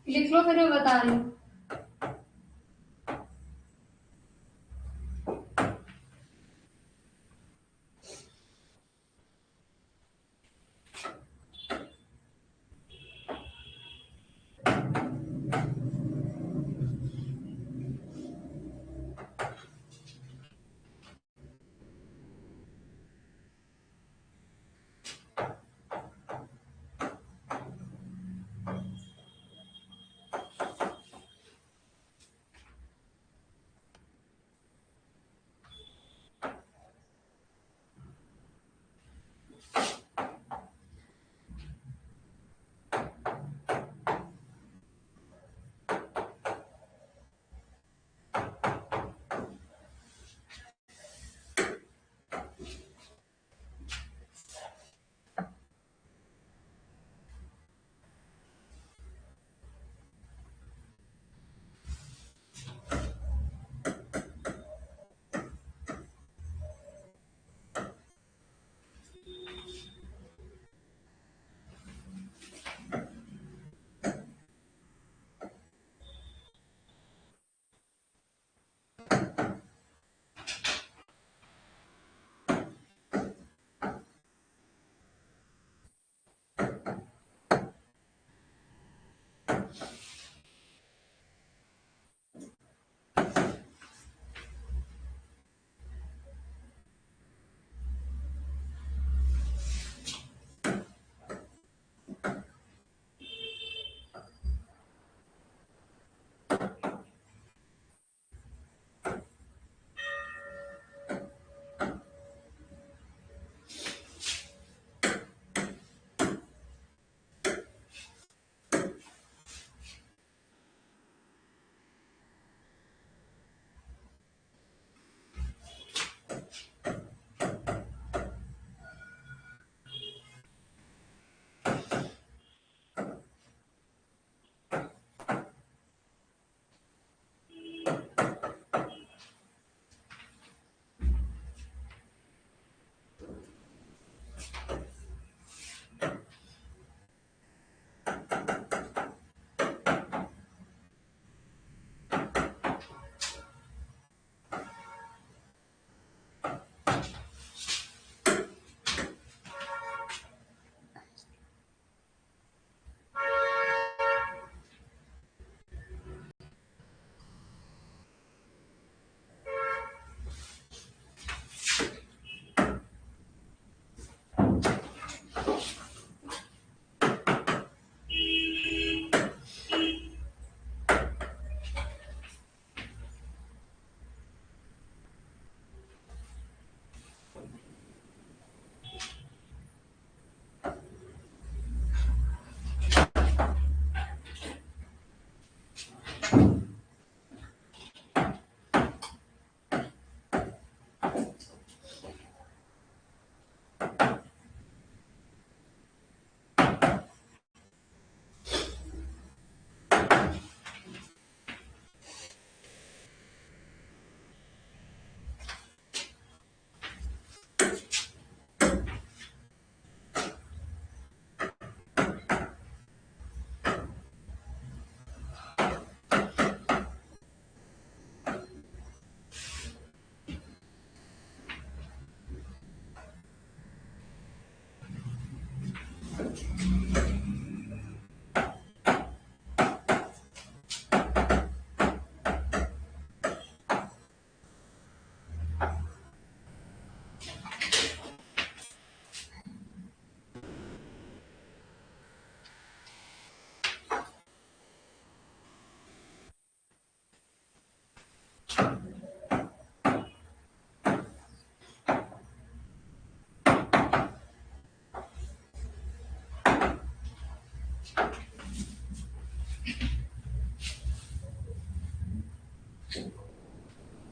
लिख लो, फिर मैं बता रही हूँ।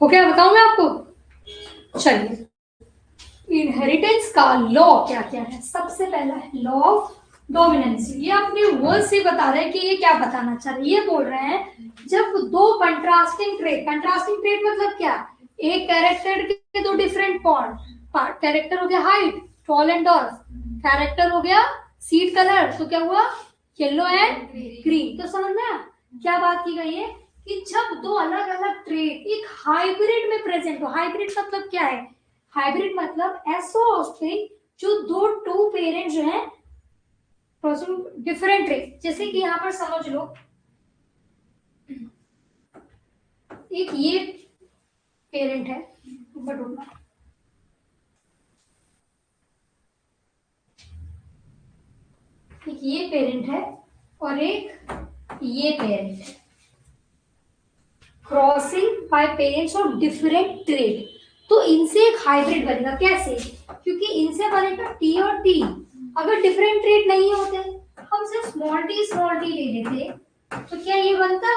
ओके बताऊं मैं आपको, चलिए इनहेरिटेंस का लॉ क्या क्या है। सबसे पहला है लॉ ऑफ डोमिनेंस। ये अपने वर्ड से बता रहे हैं कि ये क्या बताना चाह रहे हैं। ये बोल रहे हैं जब दो कंट्रास्टिंग ट्रेट मतलब क्या, एक कैरेक्टर के दो डिफरेंट पार्ट, कैरेक्टर हो गया height tall and dwarf, character हो गया सीड कलर, तो क्या हुआ येलो एंड ग्रीन। तो समझ में आया क्या बात की गई है कि जब दो अलग अलग ट्रेट एक हाइब्रिड में प्रेजेंट हो। हाइब्रिड मतलब क्या है, हाइब्रिड मतलब ऐसा ऑफस्प्रिंग जो दो टू पेरेंट जो है डिफरेंट ट्रेट। जैसे कि यहां पर समझ लो एक ये पेरेंट है, ऊपर ढूंढना, एक ये पेरेंट है और एक ये पेरेंट है, crossing bye parents of different trait. तो इनसे एक हाइब्रिड बनेगा। कैसे, क्योंकि इनसे बनेगा टी और टी। अगर डिफरेंट ट्रेट नहीं होते, हम सिर्फ स्मॉल टी ले लेते, तो क्या ये बनता,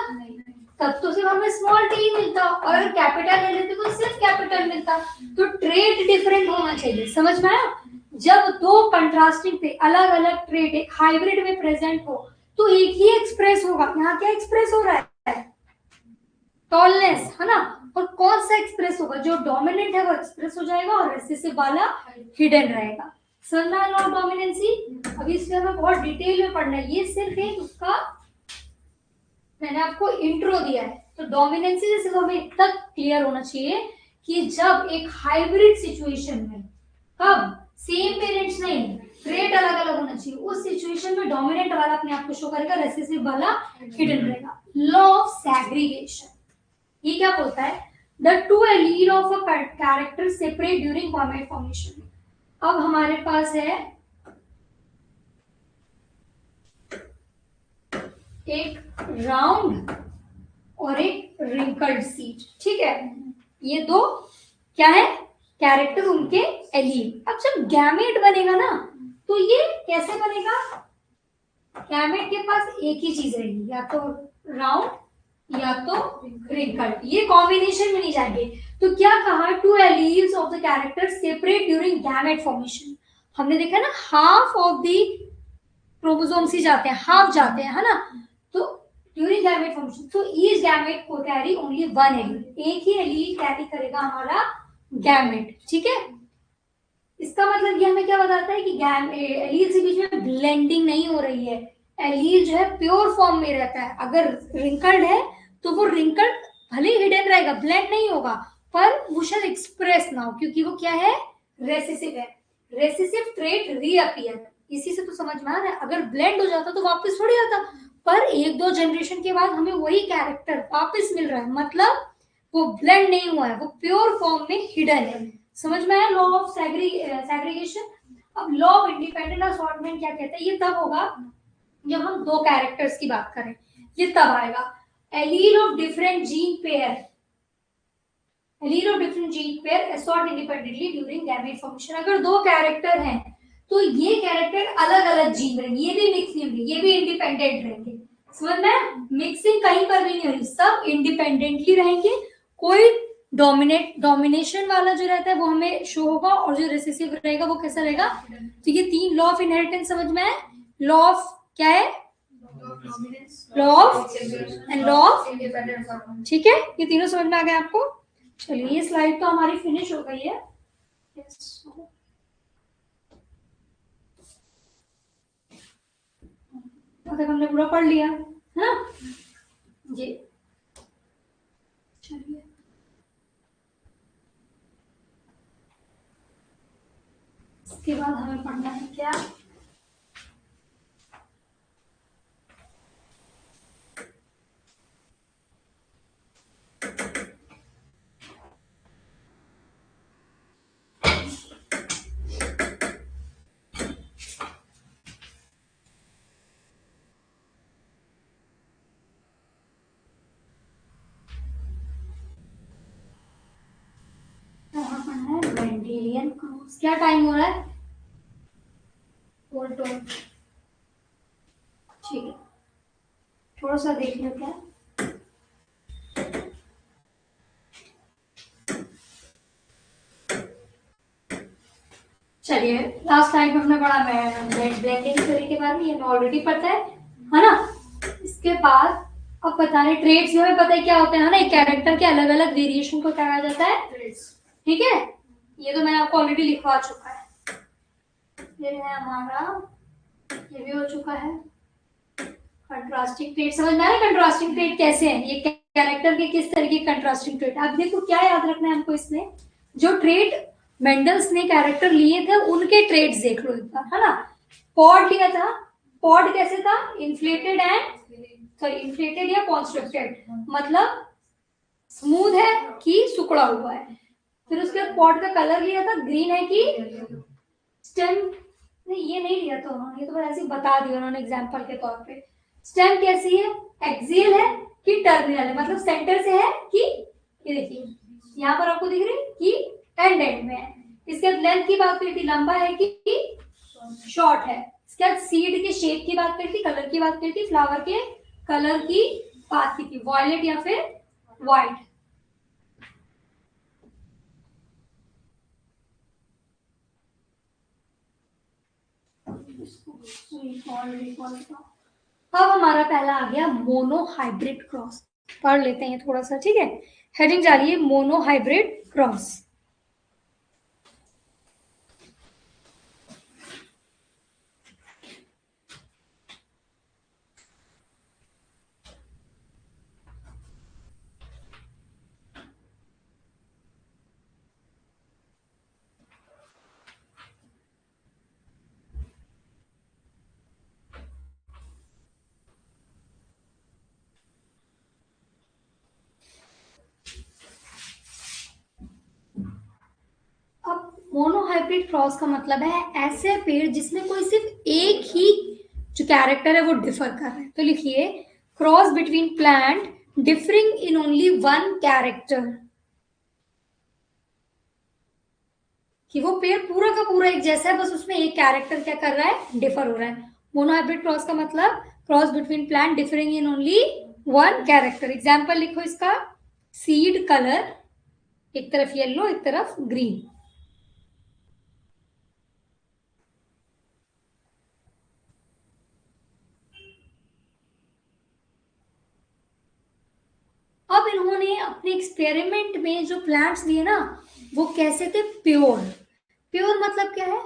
तब तो सिर्फ हमें स्मॉल टी मिलता, और अगर कैपिटल ले लेते तो सिर्फ कैपिटल मिलता। तो ट्रेट डिफरेंट होना चाहिए। समझ में आया, जब दो कंट्रास्टिंग पे अलग अलग ट्रेट एक हाइब्रिड में प्रेजेंट हो तो एक ही एक्सप्रेस होगा। यहाँ क्या एक्सप्रेस हो रहा है, टॉलनेस है ना। और कौन सा एक्सप्रेस होगा, जो डोमिनेंट है वो एक्सप्रेस हो जाएगा और रिसेसिव वाला हिडन रहेगा। समझना लॉ ऑफ डोमिनेंसी। अभी इसमें हमें बहुत डिटेल में पढ़ना है, ये सिर्फ एक उसका मैंने आपको इंट्रो दिया है। तो डोमिनेंसी से सिर्फ हमें इतना क्लियर होना चाहिए कि जब एक हाइब्रिड सिचुएशन में, कब, सेम पेरेंट्स नहीं, ट्रेट अलग अलग होना चाहिए, उस सिचुएशन में डोमिनेंट वाला अपने आप को शो करेगा, रिसेसिव वाला हिडन रहेगा। लॉ ऑफ सेग्रीगेशन ये क्या बोलता है, the two allele of a character separate during gamete formation. अब हमारे पास है एक राउंड और एक रिंकल्ड सीड, ठीक है। ये दो क्या है, कैरेक्टर, उनके एलील। अब जब गैमेट बनेगा ना, तो ये कैसे बनेगा, गैमेट के पास एक ही चीज रहेगी, या तो राउंड या तो रिंकल्ड, ये कॉम्बिनेशन में नहीं जाएंगे। तो क्या कहा, two alleles of the character separate during gamete formation. हमने देखा ना हाफ ऑफ द क्रोमोसोम्स ही जाते हैं, हाफ जाते हैं, है ना। तो ड्यूरिंग गैमेट फॉर्मेशन, तो ईच गैमेट को कैरी ओनली वन एलील, एक ही एलील कैरी करेगा हमारा गैमेट, ठीक है। इसका मतलब ये हमें क्या बताता है कि एलील के बीच में ब्लेंडिंग नहीं हो रही है, एलील जो है प्योर फॉर्म में रहता है। अगर रिंकल्ड है तो वो रिंकल्ड भले हिडन रहेगा, ब्लेंड नहीं होगा, पर वो शायद एक्सप्रेस ना हो, क्योंकि वो क्या है, रेसेसिव है। रेसेसिव ट्रेट रीअपियर, इसी से तो समझ में आ रहा है। अगर ब्लेंड हो जाता तो वापस थोड़ी आता, पर एक दो जनरेशन के बाद हमें वही कैरेक्टर वापस मिल रहा है, मतलब वो ब्लेंड नहीं हुआ है, वो प्योर फॉर्म में हिडन है। समझ में आया लॉ ऑफ सेग्रीगेशन। अब लॉ ऑफ इंडिपेंडेंट असॉर्टमेंट क्या कहता है, ये तब होगा जब हम दो कैरेक्टर्स की बात करें, ये तब आएगा। Allele of different gene pair, allele of different gene pair assort independently during gamete formation. अगर दो कैरेक्टर हैं तो ये कैरेक्टर अलग अलग जीन रहेंगे, ये भी मिक्स नहीं होंगे, ये भी इंडिपेंडेंट रहेंगे। समझ में, मिक्सिंग कहीं पर भी नहीं होगी, सब इंडिपेंडेंटली रहेंगे। कोई डोमिनेशन वाला जो रहता है वो हमें शो होगा, और जो रिसेसिव रहेगा वो कैसा रहेगा। तो ये तीन लॉ ऑफ इनहेरिटेंस समझ में है। लॉ ऑफ क्या है, law of and law of, ठीक है, ये तीनों समझ में आ गए आपको। चलिए ये स्लाइड तो हमारी फिनिश हो गई है। अगर हमने पूरा पढ़ लिया है ना जी। चलिए इसके बाद हमें पढ़ना है क्या, मेंडेलियन क्रॉस। क्या टाइम हो रहा है, ठीक है, थोड़ा सा देख लो क्या। चलिए लास्ट टाइम हमने पढ़ा ब्लेंडिंग थ्योरी के बारे में, ये ऑलरेडी पता है ना। इसके बाद अब बताने ट्रेड्स हमें पता है क्या होते हैं ना, एक कैरेक्टर के अलग अलग वेरिएशन को क्या कहा जाता है, ठीक है। ये तो मैंने आपको ऑलरेडी लिखवा चुका है, ये है हमारा, ये भी हो चुका है। कंट्रास्टिंग ट्रेड समझ में आ रहा है, कंट्रास्टिंग ट्रेड कैसे है, ये कैरेक्टर के किस तरह के कंट्रास्टिंग ट्रेड। अब देखो क्या याद रखना है हमको इसमें, जो ट्रेड मेंडल्स ने कैरेक्टर लिए थे उनके ट्रेड्स देख लो एक बार, है ना। पॉड लिया था, पॉड कैसे था, इन्फ्लेटेड एंड सॉरी इन्फ्लेटेड या कॉन्स्ट्रक्टेड, मतलब स्मूथ है कि सुकड़ा हुआ है। फिर उसके बाद पॉड का कलर लिया था, ग्रीन है कि स्टेम, नहीं ये नहीं लिया था उन्होंने, ये तो बस ऐसे बता दिया उन्होंने एग्जांपल के तौर पे। स्टेम कैसी है, एक्सियल है कि टर्मिनल है, मतलब सेंटर से है कि, ये देखिए यहाँ पर आपको दिख रही है कि एंड एंड में है। इसके बाद लेंथ की बात करी थी, लंबा है कि शॉर्ट है। इसके बाद सीड के शेप की बात करी थी, कलर की बात करी थी, फ्लावर के कलर की बात की थी, वॉयलेट या फिर व्हाइट। अब हमारा पहला आ गया मोनो हाइब्रिड क्रॉस, पढ़ लेते हैं थोड़ा सा, ठीक है। हेडिंग जा रही है mono hybrid cross. Mono hybrid cross का मतलब है ऐसे पेड़ जिसमें कोई सिर्फ एक ही जो कैरेक्टर है वो डिफर कर रहा है। तो लिखिए cross between plant differing in only one character, कि वो पेड़ पूरा का पूरा एक जैसा है, बस उसमें एक कैरेक्टर क्या कर रहा है, डिफर हो रहा है। मोनो हाइब्रिड क्रॉस का मतलब cross between plant differing in only one character. Example लिखो इसका, सीड कलर, एक तरफ येलो एक तरफ ग्रीन। अब इन्होंने अपने एक्सपेरिमेंट में जो प्लांट्स लिए ना वो कैसे थे, प्योर। प्योर मतलब क्या है,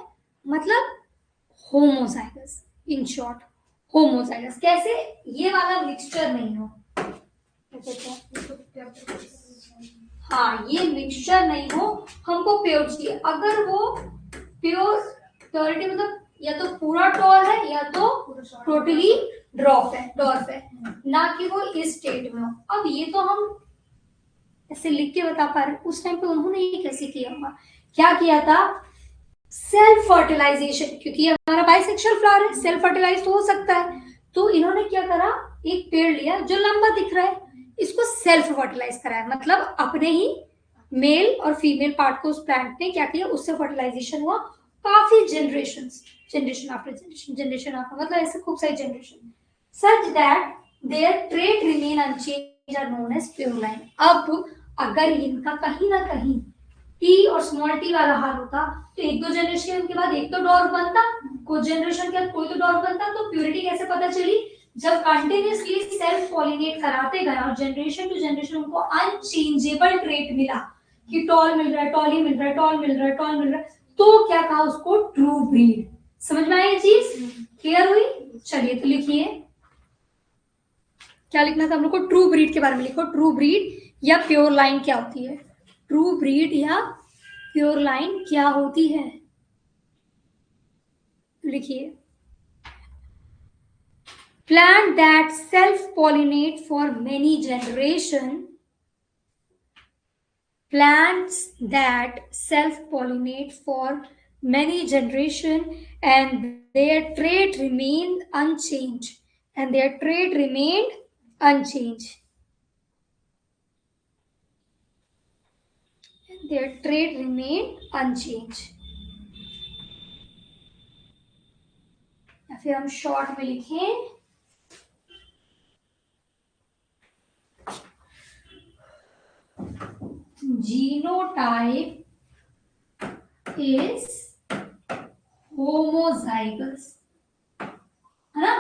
मतलब होमोजाइगस, इन शॉर्ट होमोजाइगस। कैसे, ये वाला मिक्सचर नहीं हो, हाँ ये मिक्सचर नहीं हो, हमको प्योर चाहिए। अगर वो प्योर, प्योरिटी मतलब या तो पूरा टॉल है या तो टोटली डॉर्फ है, ना कि वो इस स्टेट में हो। अब ये तो हम ऐसे लिख के बता पा रहे, उस टाइम पे उन्होंने ये कैसे किया होगा, क्या किया था, सेल्फ फर्टिलाइजेशन, क्योंकि ये हमारा बाइसेक्सुअल फ्लावर है, सेल्फ फर्टिलाइज तो हो सकता है। तो इन्होंने क्या करा, एक पेड़ लिया जो लंबा दिख रहा है, इसको सेल्फ फर्टिलाइज कराया, मतलब अपने ही मेल और फीमेल पार्ट को उस प्लांट ने क्या किया, उससे फर्टिलाइजेशन हुआ। काफी generation, generation after generation, generation after मतलब ऐसे खूब सारी generation, such that their trait remain unchanged are known as pure line. अब अगर इनका कहीं ना कहीं टी और स्मॉल टी वाला हाल होता तो एक दो जनरेशन के बाद एक तो डॉर्फ बनता, कुछ जनरेशन के बाद कोई तो डॉर्फ बनता। तो प्योरिटी कैसे पता चली, जब कंटिन्यूअसली सेल्फ पॉलिनेट कराते गए और जनरेशन टू जनरेशन उनको अनचेंजेबल ट्रेट मिला कि टॉल मिल रहा है, टॉल ही मिल रहा है, टॉल मिल रहा है, टॉल मिल रहा है, तो क्या कहा उसको, ट्रू ब्रीड। समझ में आई ये चीज, क्लियर हुई। चलिए तो लिखिए, क्या लिखना था हम लोग को, ट्रू ब्रीड के बारे में लिखो। ट्रू ब्रीड या प्योर लाइन क्या होती है, ट्रू ब्रीड या प्योर लाइन क्या होती है, लिखिए, plant that self-pollinate for many generation, plants that self-pollinate for many generation and their trait remained unchanged, and their trait remained unchanged, and their trait remained unchanged। या फिर हम शॉर्ट में लिखें, genotype is होमोजाइगस, है ना।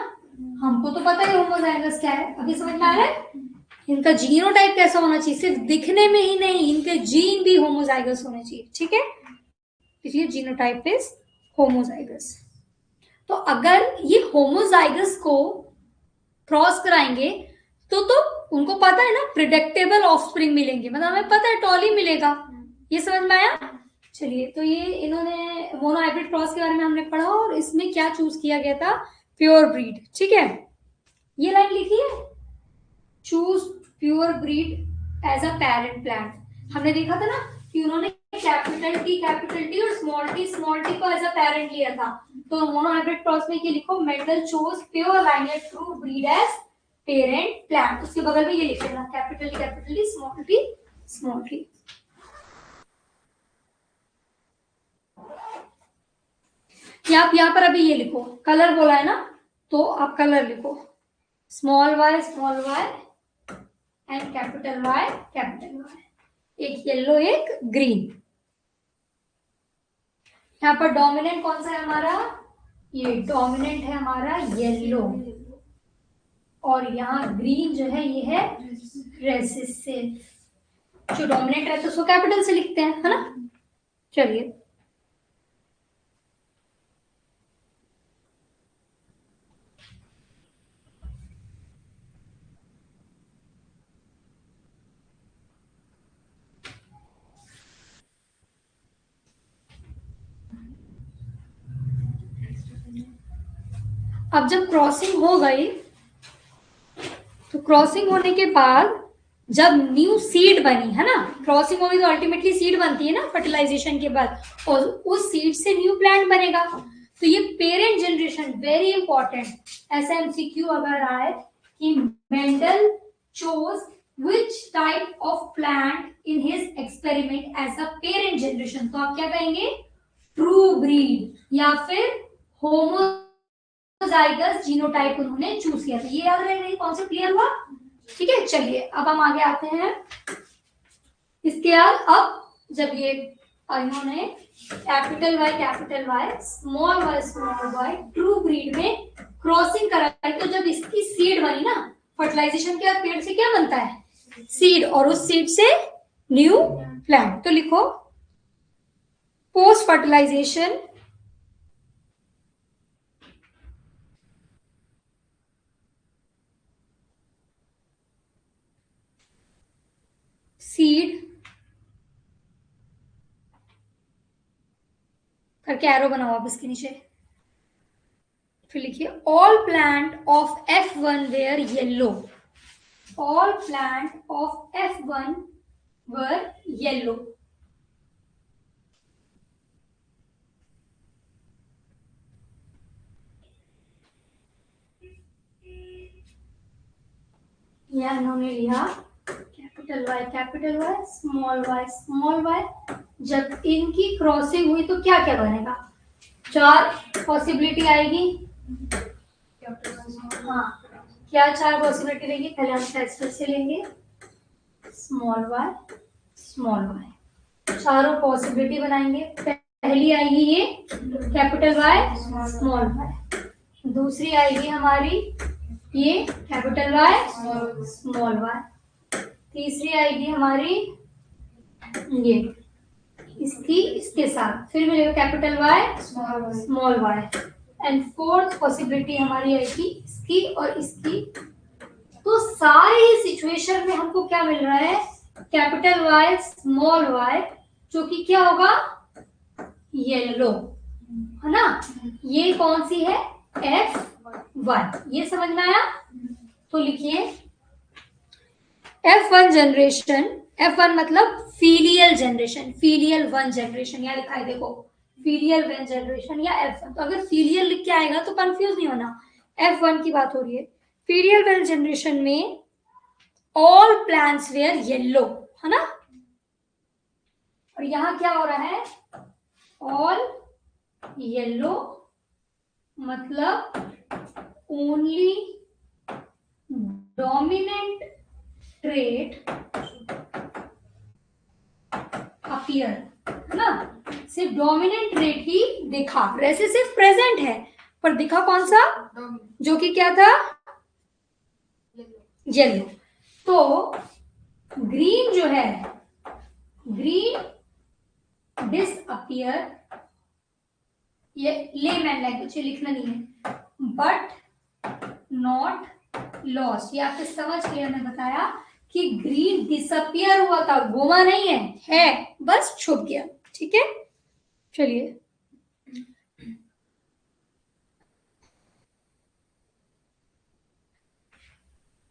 हमको तो पता है होमोजाइगस क्या है, अभी समझ में आ रहा है। इनका जीनोटाइप कैसा होना चाहिए, सिर्फ दिखने में ही नहीं, इनके जीन भी होमोजाइगस होने चाहिए, ठीक है। इसलिए जीनोटाइप इज होमोजाइगस। तो अगर ये होमोजाइगस को क्रॉस कराएंगे तो उनको पता है ना प्रिडिक्टेबल ऑफस्प्रिंग मिलेंगे, मतलब हमें पता है टॉली मिलेगा। ये समझ में आया। चलिए, तो ये इन्होंने मोनो हाइब्रिड क्रॉस के बारे में हमने पढ़ा और इसमें क्या चूज किया गया था, प्योर ब्रीड, ठीक है। ये लाइन लिखी है, choose pure breed as a parent plant. हमने देखा था ना कि उन्होंने कैपिटल टी और स्मॉल टी को एज अ पेरेंट लिया था। तो मोनो हाइब्रिड क्रॉस में ये लिखो, Mendel chose pure lineage true breed as parent plant. उसके बगल में ये लिख लेना, कैपिटल टी स्मॉल टी। आप यहाँ पर अभी ये लिखो, कलर बोला है ना, तो आप कलर लिखो, small Y and capital Y, एक येलो एक ग्रीन। यहाँ पर डोमिनेंट कौन सा है हमारा, ये डोमिनेंट है हमारा येलो, और यहाँ ग्रीन जो है ये है रेसेसिव। जो डोमिनेंट है तो उसको कैपिटल से लिखते हैं, है ना। चलिए, अब जब क्रॉसिंग हो गई तो क्रॉसिंग होने के बाद जब न्यू सीड बनी, है ना, क्रॉसिंग होगी तो अल्टीमेटली सीड बनती है ना फर्टिलाइजेशन के बाद, और उस सीड से न्यू प्लांट बनेगा। तो ये पेरेंट जनरेशन वेरी इंपॉर्टेंट। ऐसा एमसीक्यू अगर आए कि Mendel chose which type of plant in his experiment as a parent generation, तो आप क्या कहेंगे, ट्रू ब्रीड या फिर होमोजाइगस जीनोटाइप उन्होंने चूज किया था। ये याद रहेगा, कॉन्सेप्ट क्लियर हुआ, ठीक है। चलिए, अब हम आगे आते हैं। इसके बाद अब जब ये इन्होंने capital Y small Y true breed में क्रॉसिंग कराई, तो जब इसकी सीड बनी ना, फर्टिलाइजेशन के बाद पेड़ से क्या बनता है, सीड, और उस सीड से न्यू प्लांट। तो लिखो, पोस्ट फर्टिलाइजेशन सीड करके एरो बनाओ आप इसके नीचे, फिर लिखिए all plant of F1 were yellow, all plant of F1 were yellow. यह इन्होंने लिया कैपिटल वाई स्मॉल वाई। जब इनकी क्रॉसिंग हुई तो क्या क्या बनेगा, चार पॉसिबिलिटी आएगी। हाँ, क्या चार पॉसिबिलिटी रहेगी, पहले हम सेक्सटर से लेंगे, स्मॉल वाई, चारों पॉसिबिलिटी बनाएंगे। पहली आएगी ये कैपिटल वाई स्मॉल वाई, दूसरी आएगी हमारी ये कैपिटल वाई स्मॉल वाई, तीसरी आएगी हमारी ये इसके साथ, फिर मिलेगा capital Y small Y, and fourth possibility हमारी आएगी इसकी और इसकी। तो सारी सिचुएशन में हमको क्या मिल रहा है, कैपिटल वाई स्मॉल वाई, जो कि क्या होगा, येलो, है ना। ये कौन सी है, F1। ये समझ में आया। तो लिखिए F1 जनरेशन, F1 मतलब filial generation, filial one generation, यहाँ लिखा है देखो, फीलियल वन जनरेशन या F1। तो अगर फीलियल लिख के आएगा तो कंफ्यूज नहीं होना, F1 की बात हो रही है। फीलियल वन जनरेशन में ऑल प्लांट्स वेयर येलो, है ना, और यहाँ क्या हो रहा है, ऑल येलो मतलब ओनली डोमिनेंट trait appear, है ना, सिर्फ डोमिनेंट ट्रेट ही दिखा, रेसेसिव प्रेजेंट है पर दिखा कौन सा, जो कि क्या था, येलो। तो ग्रीन जो है, ग्रीन डिसअपियर, ये लेमैन लैंग्वेज लिखना नहीं है, बट नॉट लॉस्ट। ये आपके समझ के लिए मैंने बताया कि ग्रीन डिसअपियर हुआ था, गुमा नहीं है बस छुप गया। ठीक है, चलिए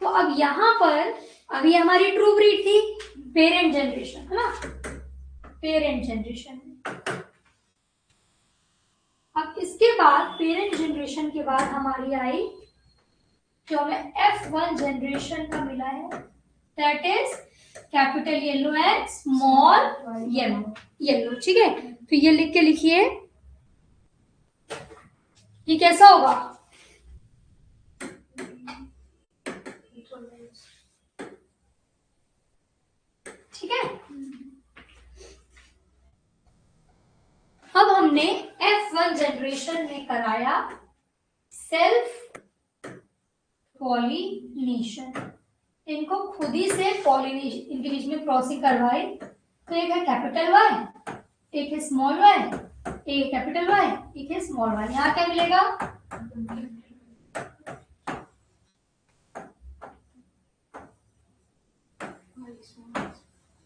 तो अब यहां पर अभी हमारी ट्रू ब्रीड थी, पेरेंट जनरेशन है ना, पेरेंट जनरेशन। अब इसके बाद पेरेंट जनरेशन के बाद हमारी आई जो हमें F1 जनरेशन का मिला है, that is capital yellow and small yellow. ठीक है, तो ये लिख के लिखिए, ये कैसा होगा, ठीक है। अब हमने F1 जनरेशन में कराया सेल्फ पॉलिनेशन, इनको खुद ही से पॉलिनेशन, इनके बीच में क्रॉसिंग करवाए। तो एक है कैपिटल वाई, एक है स्मॉल वाई, एक कैपिटल वाई, एक है स्मॉल वाई। यहाँ क्या मिलेगा,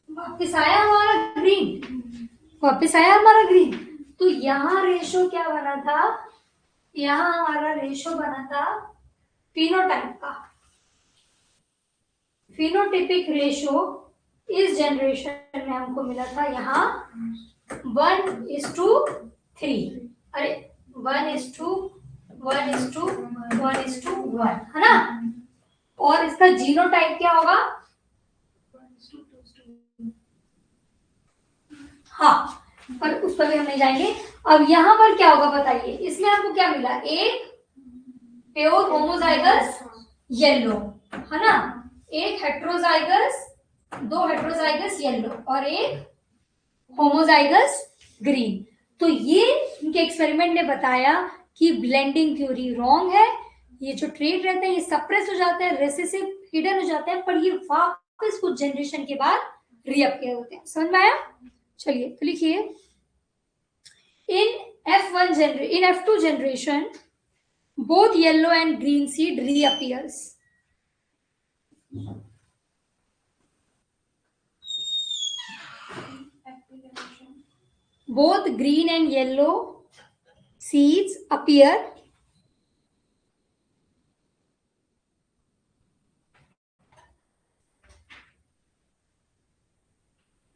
वापिस आया हमारा ग्रीन, वापिस आया हमारा ग्रीन। तो यहाँ रेशो क्या बना था, यहाँ हमारा रेशो बना था फिनोटाइप का, फिनोटिपिक रेशो इस जनरेशन में हमको मिला था यहाँ 1:3, अरे 1:1:1 है ना। और इसका जीनोटाइप क्या होगा, हाँ, पर उस पर भी हम नहीं जाएंगे। अब यहाँ पर क्या होगा बताइए, इसमें आपको क्या मिला, एक प्योर होमोजाइगस येलो है ना, एक हेट्रोजाइगस, दो हेट्रोजाइगस येलो और एक होमोजाइगस ग्रीन। तो ये इनके एक्सपेरिमेंट ने बताया कि ब्लेंडिंग थ्योरी रॉन्ग है, ये जो ट्रेट रहते हैं ये सप्रेस हो जाते हैं, रेसेसिव हिडन हो जाते हैं, पर ये वापस कुछ जनरेशन के बाद रीअपियर होते हैं। समझ में आया, चलिए तो लिखिए, in F2 generation both yellow and green seed reappears. Both green and yellow seeds appear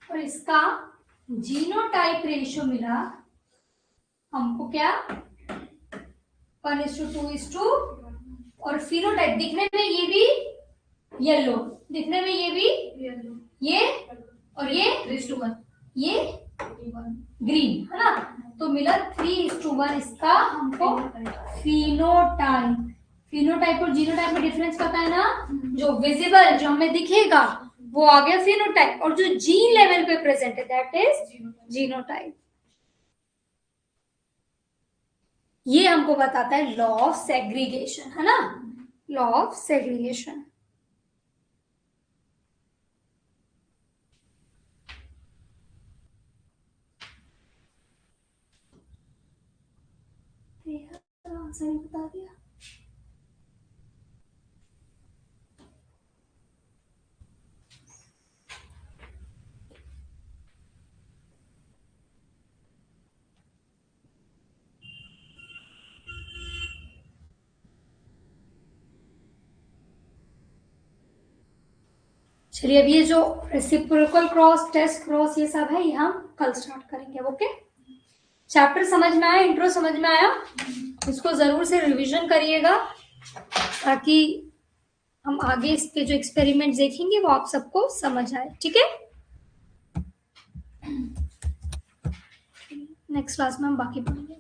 और इसका जीनोटाइप रेशियो मिला हमको क्या, 1:2:, और फिनोटाइप दिखने में ये भी येलो, दिखने में ये भी येलो, ये और ये 3:1, ये ग्रीन है ना। तो मिला 3:1 इसका हमको फिनोटाइप। फिनोटाइप और जीनोटाइप में डिफरेंस पता है ना, जो विजिबल, जो हमें दिखेगा वो आ गया फिनोटाइप, और जो जीन लेवल पे प्रेजेंट है दैट इज जीनोटाइप। ये हमको बताता है लॉ ऑफ सेग्रीगेशन है ना, लॉ ऑफ सेग्रीगेशन। आंसर ही बता दिया। चलिए अब ये जो रेसिप्रोकल क्रॉस, टेस्ट क्रॉस, ये सब है, ये हम कल स्टार्ट करेंगे। ओके, चैप्टर समझ में आया, इंट्रो समझ में आया, इसको जरूर से रिवीजन करिएगा ताकि हम आगे इसके जो एक्सपेरिमेंट देखेंगे वो आप सबको समझ आए। ठीक है, नेक्स्ट क्लास में हम बाकी पढ़ेंगे।